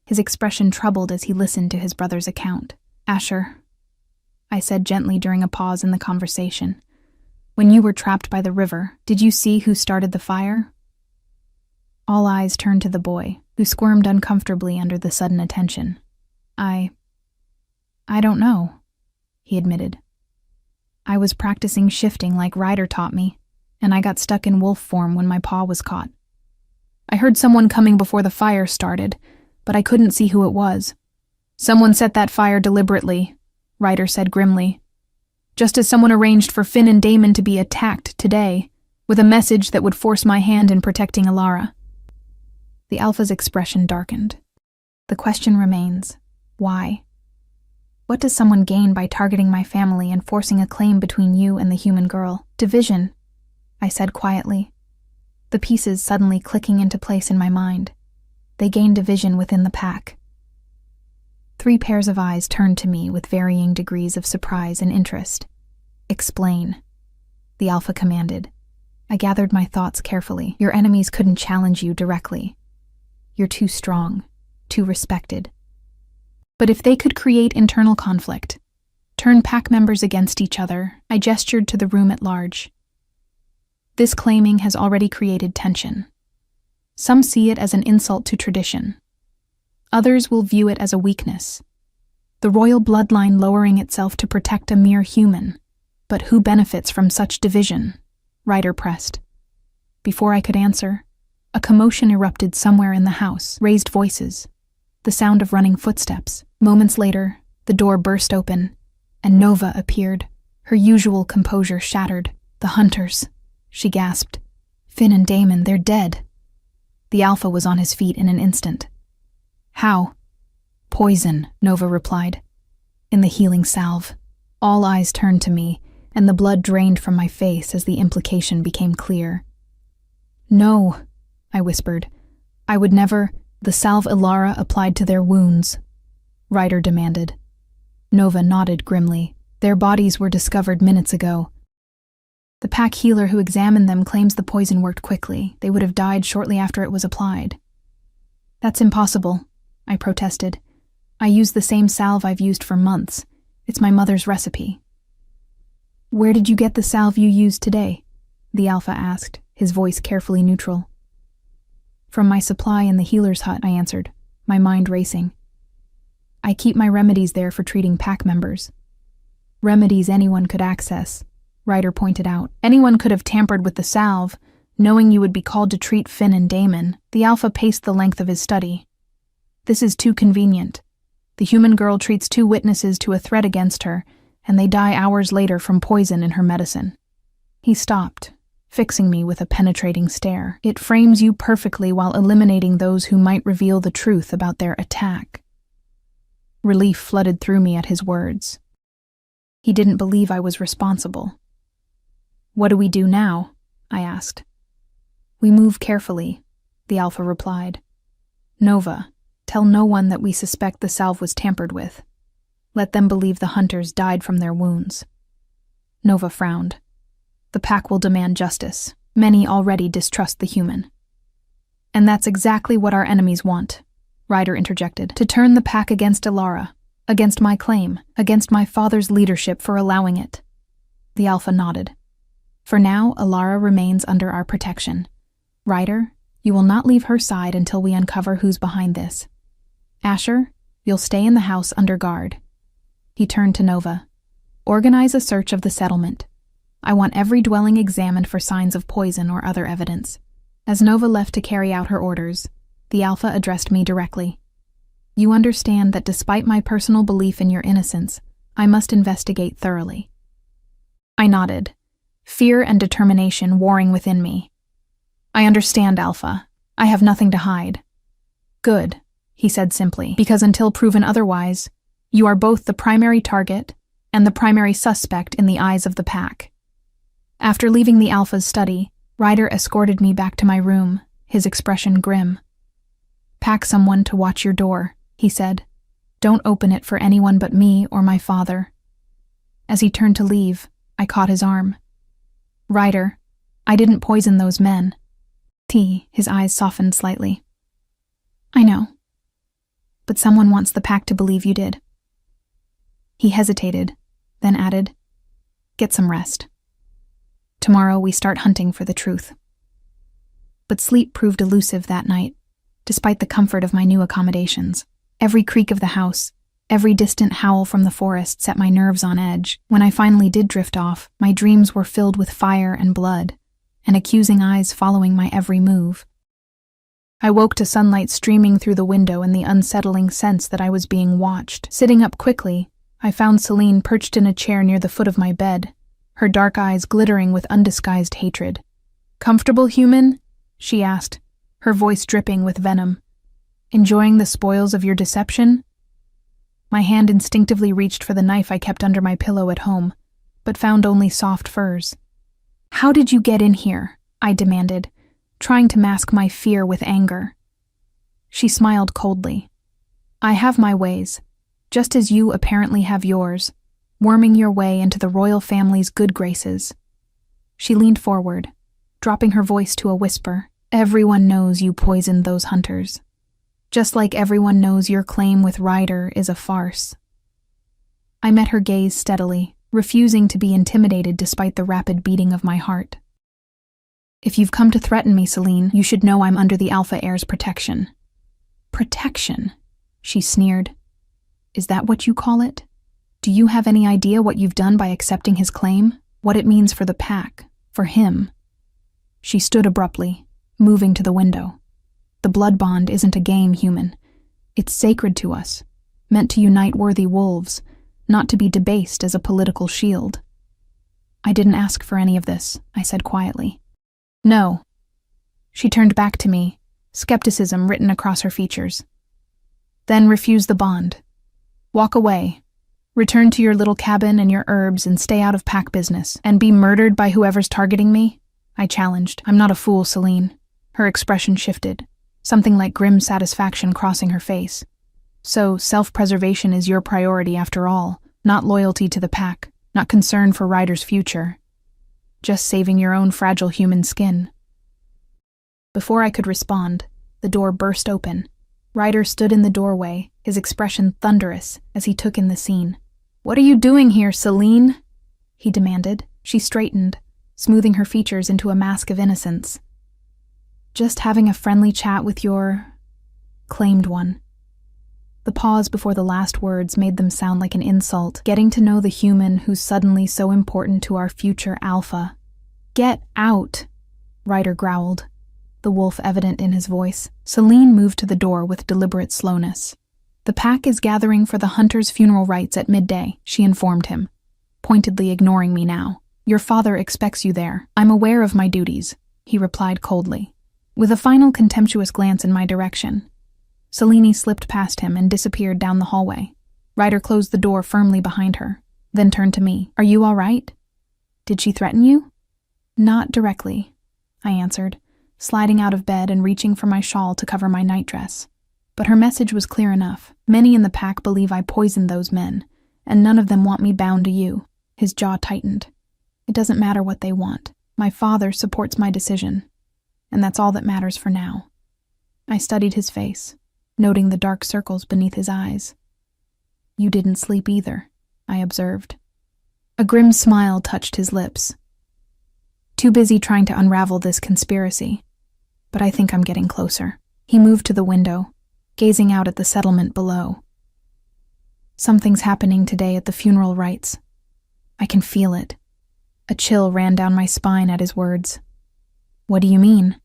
his expression troubled as he listened to his brother's account. "Asher," I said gently during a pause in the conversation, "when you were trapped by the river, did you see who started the fire?" All eyes turned to the boy, who squirmed uncomfortably under the sudden attention. I don't know," he admitted. "I was practicing shifting like Ryder taught me, and I got stuck in wolf form when my paw was caught. I heard someone coming before the fire started, but I couldn't see who it was. Someone set that fire deliberately," Ryder said grimly. "Just as someone arranged for Finn and Damon to be attacked today, with a message that would force my hand in protecting Ilara." The Alpha's expression darkened. "The question remains, why? What does someone gain by targeting my family and forcing a claim between you and the human girl?" "Division," I said quietly, the pieces suddenly clicking into place in my mind. They gain division within the pack. 3 pairs of eyes turned to me with varying degrees of surprise and interest. "Explain," the Alpha commanded. I gathered my thoughts carefully. "Your enemies couldn't challenge you directly. You're too strong, too respected. But if they could create internal conflict, turn pack members against each other," I gestured to the room at large. "This claiming has already created tension. Some see it as an insult to tradition. Others will view it as a weakness. The royal bloodline lowering itself to protect a mere human. But who benefits from such division?" Ryder pressed. Before I could answer, a commotion erupted somewhere in the house, raised voices, the sound of running footsteps. Moments later, the door burst open, and Nova appeared, her usual composure shattered. "The hunters," she gasped. "Finn and Damon, they're dead." The Alpha was on his feet in an instant. "How?" "Poison," Nova replied. "In the healing salve." All eyes turned to me, and the blood drained from my face as the implication became clear. "No," I whispered. "I would never..." "The salve Ilara applied to their wounds," Ryder demanded. Nova nodded grimly. "Their bodies were discovered minutes ago. The pack healer who examined them claims the poison worked quickly. They would have died shortly after it was applied." "That's impossible," I protested. "I use the same salve I've used for months. It's my mother's recipe." Where did you get the salve you used today? The Alpha asked, his voice carefully neutral. From my supply in the healer's hut, I answered, my mind racing. I keep my remedies there for treating pack members. Remedies anyone could access, Ryder pointed out. Anyone could have tampered with the salve, knowing you would be called to treat Finn and Damon. The Alpha paced the length of his study. This is too convenient. The human girl treats 2 witnesses to a threat against her, and they die hours later from poison in her medicine. He stopped, fixing me with a penetrating stare. It frames you perfectly while eliminating those who might reveal the truth about their attack. Relief flooded through me at his words. He didn't believe I was responsible. What do we do now? I asked. We move carefully, the Alpha replied. Nova, tell no one that we suspect the salve was tampered with. Let them believe the hunters died from their wounds. Nova frowned. The pack will demand justice. Many already distrust the human. And that's exactly what our enemies want, Ryder interjected, to turn the pack against Alara, against my claim, against my father's leadership for allowing it. The Alpha nodded. For now, Alara remains under our protection. Ryder, you will not leave her side until we uncover who's behind this. Asher, you'll stay in the house under guard. He turned to Nova. Organize a search of the settlement. I want every dwelling examined for signs of poison or other evidence. As Nova left to carry out her orders, the Alpha addressed me directly. You understand that despite my personal belief in your innocence, I must investigate thoroughly. I nodded, fear and determination warring within me. I understand, Alpha. I have nothing to hide. Good, he said simply, because until proven otherwise, you are both the primary target and the primary suspect in the eyes of the pack. After leaving the Alpha's study, Ryder escorted me back to my room, his expression grim. Pack someone to watch your door, he said. Don't open it for anyone but me or my father. As he turned to leave, I caught his arm. Ryder, I didn't poison those men. His eyes softened slightly. I know. But someone wants the pack to believe you did. He hesitated, then added, Get some rest. Tomorrow we start hunting for the truth. But sleep proved elusive that night, despite the comfort of my new accommodations. Every creak of the house, every distant howl from the forest set my nerves on edge. When I finally did drift off, my dreams were filled with fire and blood, and accusing eyes following my every move. I woke to sunlight streaming through the window and the unsettling sense that I was being watched. Sitting up quickly, I found Celine perched in a chair near the foot of my bed, her dark eyes glittering with undisguised hatred. Comfortable, human? She asked, her voice dripping with venom. Enjoying the spoils of your deception? My hand instinctively reached for the knife I kept under my pillow at home, but found only soft furs. How did you get in here? I demanded, trying to mask my fear with anger. She smiled coldly. I have my ways, just as you apparently have yours, worming your way into the royal family's good graces. She leaned forward, dropping her voice to a whisper. Everyone knows you poisoned those hunters. Just like everyone knows your claim with Ryder is a farce. I met her gaze steadily, refusing to be intimidated despite the rapid beating of my heart. If you've come to threaten me, Celine, you should know I'm under the Alpha Heir's protection. Protection? She sneered. Is that what you call it? Do you have any idea what you've done by accepting his claim? What it means for the pack? For him? She stood abruptly, moving to the window. The blood bond isn't a game, human. It's sacred to us, meant to unite worthy wolves, not to be debased as a political shield. I didn't ask for any of this, I said quietly. No. She turned back to me, skepticism written across her features. Then refuse the bond. Walk away. Return to your little cabin and your herbs and stay out of pack business. And be murdered by whoever's targeting me? I challenged. I'm not a fool, Celine. Her expression shifted, something like grim satisfaction crossing her face. So, self-preservation is your priority after all, not loyalty to the pack, not concern for Ryder's future. Just saving your own fragile human skin. Before I could respond, the door burst open. Ryder stood in the doorway, his expression thunderous as he took in the scene. What are you doing here, Celine? he demanded. She straightened, smoothing her features into a mask of innocence. Just having a friendly chat with your claimed one. The pause before the last words made them sound like an insult, getting to know the human who's suddenly so important to our future alpha. Get out, Ryder growled, the wolf evident in his voice. Celine moved to the door with deliberate slowness. The pack is gathering for the hunter's funeral rites at midday, she informed him, pointedly ignoring me now. Your father expects you there. I'm aware of my duties, he replied coldly, with a final contemptuous glance in my direction. Celine slipped past him and disappeared down the hallway. Ryder closed the door firmly behind her, then turned to me. Are you all right? Did she threaten you? Not directly, I answered, sliding out of bed and reaching for my shawl to cover my nightdress. But her message was clear enough. Many in the pack believe I poisoned those men, and none of them want me bound to you. His jaw tightened. It doesn't matter what they want. My father supports my decision, and that's all that matters for now. I studied his face, noting the dark circles beneath his eyes. You didn't sleep either, I observed. A grim smile touched his lips. Too busy trying to unravel this conspiracy, but I think I'm getting closer. He moved to the window, gazing out at the settlement below. Something's happening today at the funeral rites. I can feel it. A chill ran down my spine at his words. What do you mean?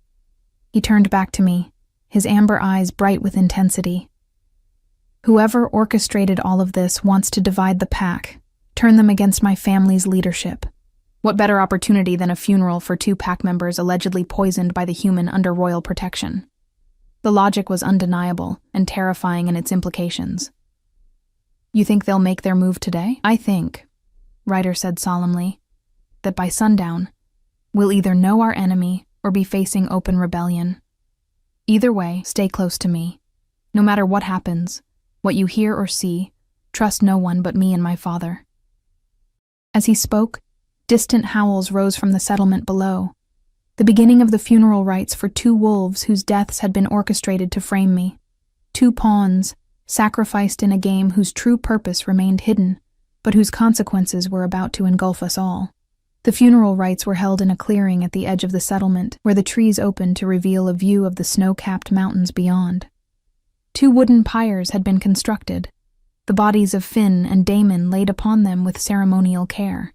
He turned back to me, his amber eyes bright with intensity. Whoever orchestrated all of this wants to divide the pack, turn them against my family's leadership. What better opportunity than a funeral for 2 pack members allegedly poisoned by the human under royal protection? The logic was undeniable and terrifying in its implications. You think they'll make their move today? I think, Ryder said solemnly, that by sundown, we'll either know our enemy or be facing open rebellion. Either way, stay close to me. No matter what happens, what you hear or see, trust no one but me and my father. As he spoke, distant howls rose from the settlement below, the beginning of the funeral rites for 2 wolves whose deaths had been orchestrated to frame me. 2 pawns, sacrificed in a game whose true purpose remained hidden, but whose consequences were about to engulf us all. The funeral rites were held in a clearing at the edge of the settlement, where the trees opened to reveal a view of the snow-capped mountains beyond. 2 wooden pyres had been constructed, the bodies of Finn and Damon laid upon them with ceremonial care.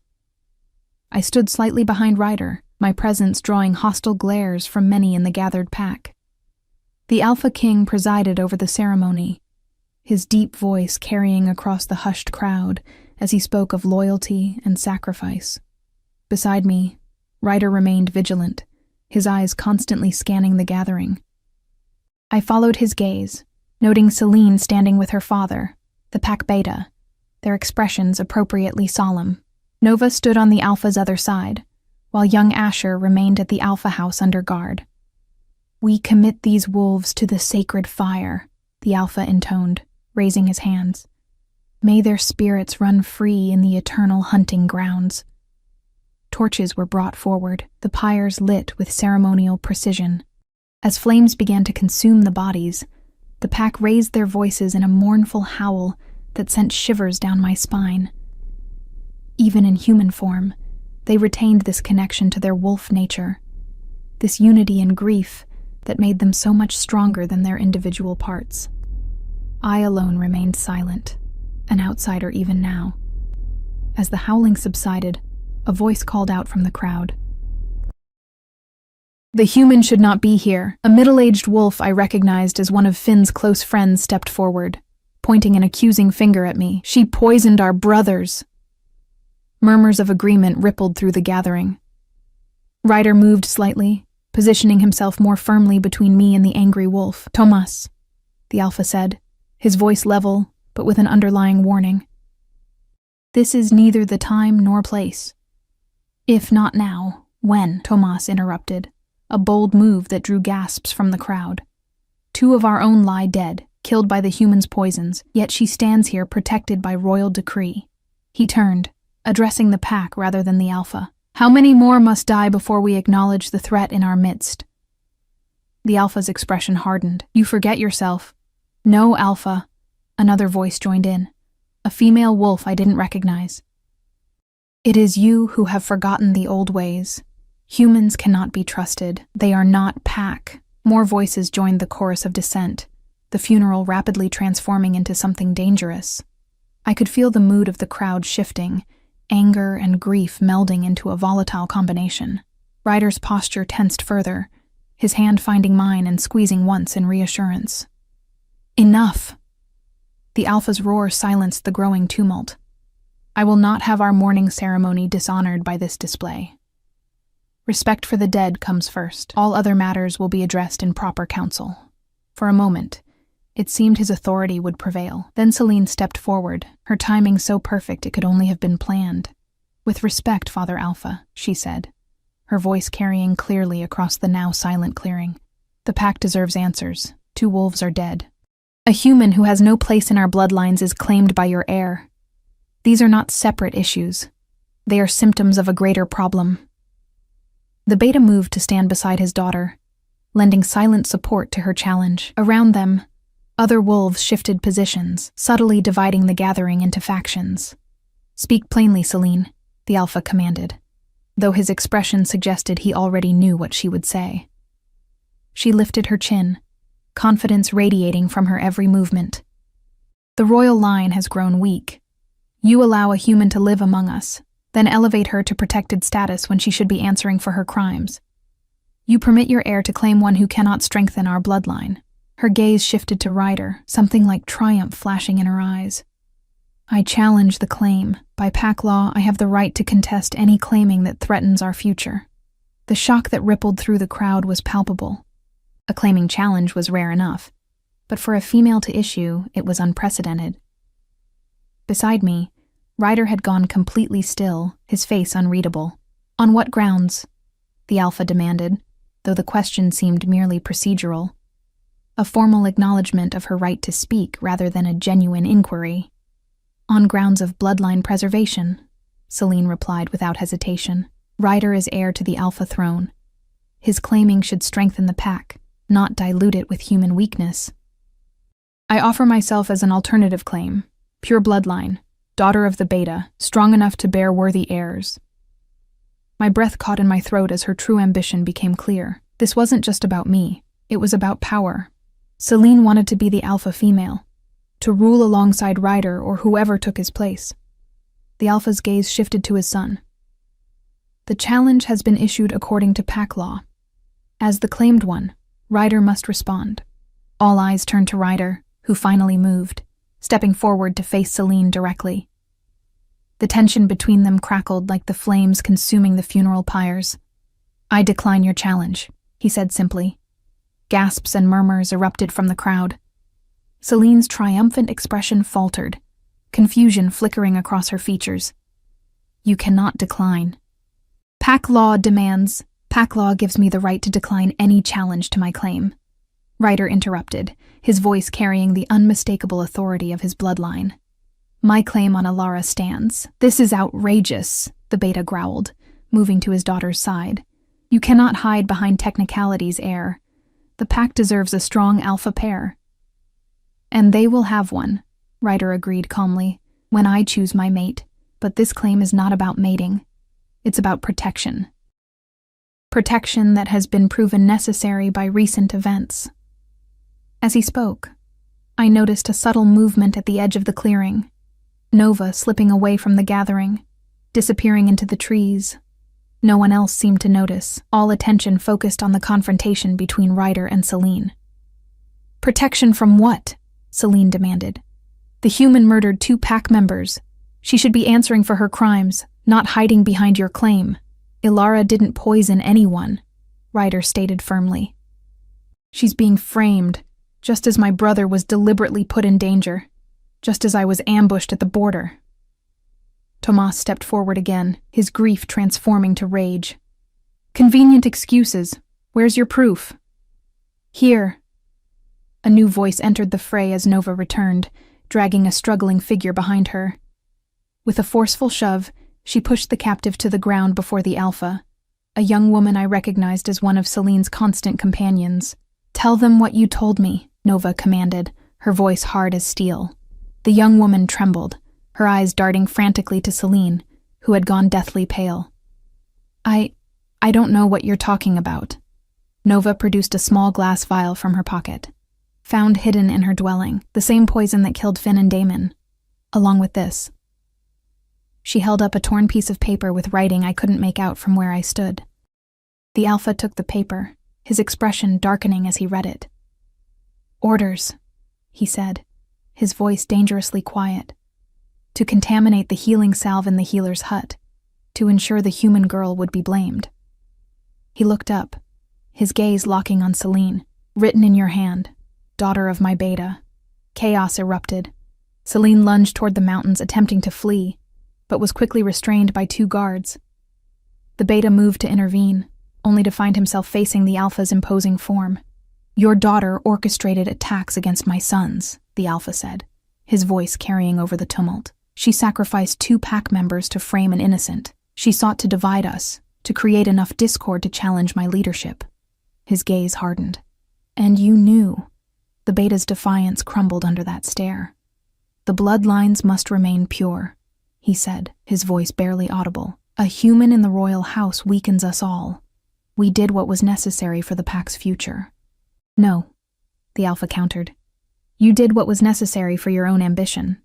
I stood slightly behind Ryder, my presence drawing hostile glares from many in the gathered pack. The Alpha King presided over the ceremony, his deep voice carrying across the hushed crowd as he spoke of loyalty and sacrifice. Beside me, Ryder remained vigilant, his eyes constantly scanning the gathering. I followed his gaze, noting Celine standing with her father, the pack beta, their expressions appropriately solemn. Nova stood on the Alpha's other side, while young Asher remained at the Alpha house under guard. We commit these wolves to the sacred fire, the Alpha intoned, raising his hands. May their spirits run free in the eternal hunting grounds. Torches were brought forward, the pyres lit with ceremonial precision. As flames began to consume the bodies, the pack raised their voices in a mournful howl that sent shivers down my spine. Even in human form, they retained this connection to their wolf nature, this unity in grief that made them so much stronger than their individual parts. I alone remained silent, an outsider even now. As the howling subsided, a voice called out from the crowd. The human should not be here. A middle-aged wolf I recognized as one of Finn's close friends stepped forward, pointing an accusing finger at me. She poisoned our brothers. Murmurs of agreement rippled through the gathering. Ryder moved slightly, positioning himself more firmly between me and the angry wolf. Tomas, the Alpha said, his voice level, but with an underlying warning. This is neither the time nor place. If not now, when? Tomas interrupted, a bold move that drew gasps from the crowd. 2 of our own lie dead, killed by the human's poisons, yet she stands here protected by royal decree. He turned, addressing the pack rather than the Alpha. How many more must die before we acknowledge the threat in our midst? The Alpha's expression hardened. You forget yourself. No, Alpha. Another voice joined in. A female wolf I didn't recognize. It is you who have forgotten the old ways. Humans cannot be trusted. They are not pack. More voices joined the chorus of dissent, the funeral rapidly transforming into something dangerous. I could feel the mood of the crowd shifting, anger and grief melding into a volatile combination. Ryder's posture tensed further, his hand finding mine and squeezing once in reassurance. Enough! The Alpha's roar silenced the growing tumult. I will not have our mourning ceremony dishonored by this display. Respect for the dead comes first. All other matters will be addressed in proper council. For a moment, it seemed his authority would prevail. Then Celine stepped forward, her timing so perfect it could only have been planned. "With respect, Father Alpha," she said, her voice carrying clearly across the now silent clearing. "The pack deserves answers. 2 wolves are dead. A human who has no place in our bloodlines is claimed by your heir. These are not separate issues. They are symptoms of a greater problem." The beta moved to stand beside his daughter, lending silent support to her challenge. Around them, other wolves shifted positions, subtly dividing the gathering into factions. "Speak plainly, Celine," the Alpha commanded, though his expression suggested he already knew what she would say. She lifted her chin, confidence radiating from her every movement. "The royal line has grown weak. You allow a human to live among us, then elevate her to protected status when she should be answering for her crimes. You permit your heir to claim one who cannot strengthen our bloodline." Her gaze shifted to Ryder, something like triumph flashing in her eyes. "I challenge the claim. By pack law, I have the right to contest any claiming that threatens our future." The shock that rippled through the crowd was palpable. A claiming challenge was rare enough, but for a female to issue, it was unprecedented. Beside me, Ryder had gone completely still, his face unreadable. "On what grounds?" the Alpha demanded, though the question seemed merely procedural. A formal acknowledgement of her right to speak rather than a genuine inquiry. "On grounds of bloodline preservation," Celine replied without hesitation. "Ryder is heir to the Alpha throne. His claiming should strengthen the pack, not dilute it with human weakness. I offer myself as an alternative claim, pure bloodline, daughter of the Beta, strong enough to bear worthy heirs." My breath caught in my throat as her true ambition became clear. This wasn't just about me, it was about power. Celine wanted to be the Alpha female, to rule alongside Ryder or whoever took his place. The Alpha's gaze shifted to his son. "The challenge has been issued according to pack law. As the claimed one, Ryder must respond." All eyes turned to Ryder, who finally moved, stepping forward to face Celine directly. The tension between them crackled like the flames consuming the funeral pyres. "I decline your challenge," he said simply. Gasps and murmurs erupted from the crowd. Celine's triumphant expression faltered, confusion flickering across her features. "You cannot decline. Pack law demands. Pack law gives me the right to decline any challenge to my claim." Ryder interrupted, his voice carrying the unmistakable authority of his bloodline. "My claim on Alara stands." "This is outrageous," the Beta growled, moving to his daughter's side. "You cannot hide behind technicalities, heir. The pack deserves a strong Alpha pair." "And they will have one," Ryder agreed calmly, "when I choose my mate. But this claim is not about mating. It's about protection. Protection that has been proven necessary by recent events." As he spoke, I noticed a subtle movement at the edge of the clearing, Nova slipping away from the gathering, disappearing into the trees. No one else seemed to notice, all attention focused on the confrontation between Ryder and Celine. "Protection from what?" Celine demanded. "The human murdered 2 pack members. She should be answering for her crimes, not hiding behind your claim. Ilara didn't poison anyone," Ryder stated firmly. "She's being framed, just as my brother was deliberately put in danger, just as I was ambushed at the border." Tomas stepped forward again, his grief transforming to rage. "Convenient excuses. Where's your proof?" "Here." A new voice entered the fray as Nova returned, dragging a struggling figure behind her. With a forceful shove, she pushed the captive to the ground before the Alpha, a young woman I recognized as one of Celine's constant companions. "Tell them what you told me," Nova commanded, her voice hard as steel. The young woman trembled, her eyes darting frantically to Celine, who had gone deathly pale. I don't know what you're talking about." Nova produced a small glass vial from her pocket. "Found hidden in her dwelling, the same poison that killed Finn and Damon. Along with this." She held up a torn piece of paper with writing I couldn't make out from where I stood. The Alpha took the paper, his expression darkening as he read it. "Orders," he said, his voice dangerously quiet. "To contaminate the healing salve in the healer's hut, to ensure the human girl would be blamed." He looked up, his gaze locking on Celine. "Written in your hand, daughter of my beta." Chaos erupted. Celine lunged toward the mountains, attempting to flee, but was quickly restrained by 2 guards. The beta moved to intervene, only to find himself facing the Alpha's imposing form. "Your daughter orchestrated attacks against my sons," the Alpha said, his voice carrying over the tumult. "She sacrificed 2 pack members to frame an innocent. She sought to divide us, to create enough discord to challenge my leadership." His gaze hardened. "And you knew." The beta's defiance crumbled under that stare. "The bloodlines must remain pure," he said, his voice barely audible. "A human in the royal house weakens us all. We did what was necessary for the pack's future." "No," the Alpha countered. "You did what was necessary for your own ambition.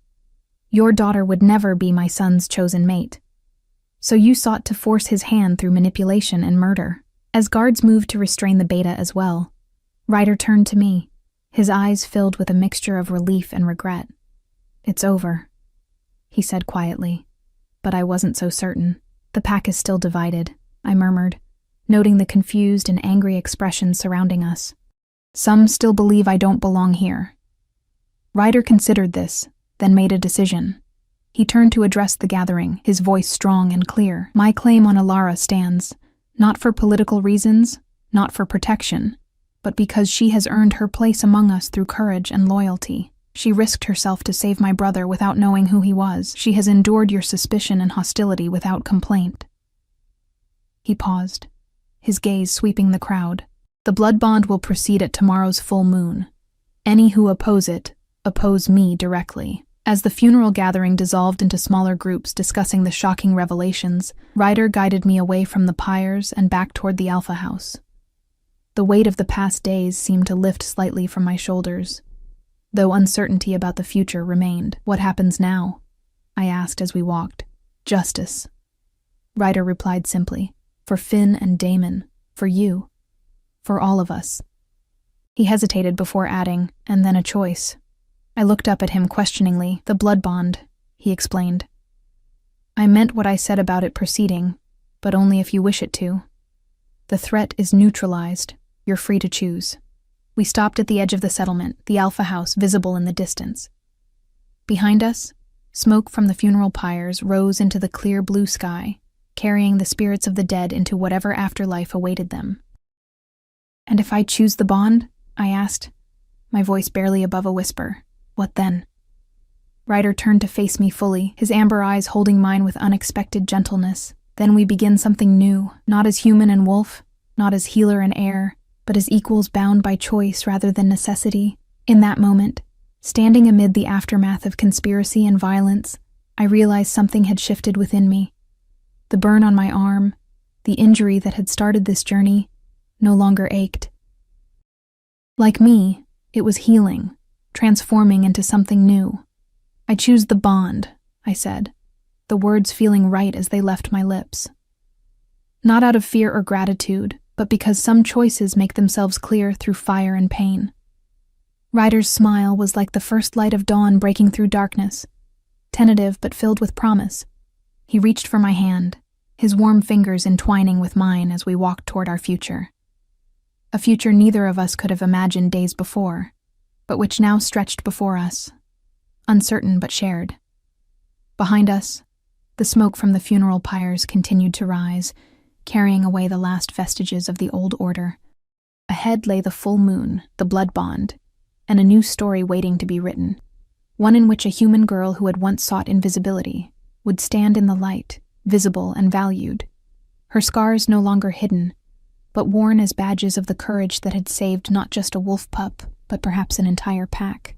Your daughter would never be my son's chosen mate. So you sought to force his hand through manipulation and murder." As guards moved to restrain the beta as well, Ryder turned to me, his eyes filled with a mixture of relief and regret. "It's over," he said quietly, but I wasn't so certain. "The pack is still divided," I murmured, noting the confused and angry expressions surrounding us. "Some still believe I don't belong here." Ryder considered this, then made a decision. He turned to address the gathering, his voice strong and clear. "My claim on Alara stands, not for political reasons, not for protection, but because she has earned her place among us through courage and loyalty. She risked herself to save my brother without knowing who he was. She has endured your suspicion and hostility without complaint." He paused, his gaze sweeping the crowd. "The blood bond will proceed at tomorrow's full moon. Any who oppose it, oppose me directly." As the funeral gathering dissolved into smaller groups discussing the shocking revelations, Ryder guided me away from the pyres and back toward the Alpha House. The weight of the past days seemed to lift slightly from my shoulders, though uncertainty about the future remained. "What happens now?" I asked as we walked. "Justice," Ryder replied simply. "For Finn and Damon, for you, for all of us." He hesitated before adding, "And then a choice." I looked up at him questioningly. "The blood bond," he explained. "I meant what I said about it proceeding, but only if you wish it to. The threat is neutralized. You're free to choose." We stopped at the edge of the settlement, the Alpha House visible in the distance. Behind us, smoke from the funeral pyres rose into the clear blue sky, carrying the spirits of the dead into whatever afterlife awaited them. "And if I choose the bond?" I asked, my voice barely above a whisper. "What then?" Ryder turned to face me fully, his amber eyes holding mine with unexpected gentleness. "Then we begin something new, not as human and wolf, not as healer and heir, but as equals bound by choice rather than necessity." In that moment, standing amid the aftermath of conspiracy and violence, I realized something had shifted within me. The burn on my arm, the injury that had started this journey, no longer ached. Like me, it was healing, transforming into something new. "I choose the bond," I said, the words feeling right as they left my lips. Not out of fear or gratitude, but because some choices make themselves clear through fire and pain. Ryder's smile was like the first light of dawn breaking through darkness, tentative but filled with promise. He reached for my hand, his warm fingers entwining with mine as we walked toward our future. A future neither of us could have imagined days before, but which now stretched before us, uncertain but shared. Behind us, the smoke from the funeral pyres continued to rise, carrying away the last vestiges of the old order. Ahead lay the full moon, the blood bond, and a new story waiting to be written, one in which a human girl who had once sought invisibility would stand in the light, visible and valued, her scars no longer hidden, but worn as badges of the courage that had saved not just a wolf pup, but perhaps an entire pack.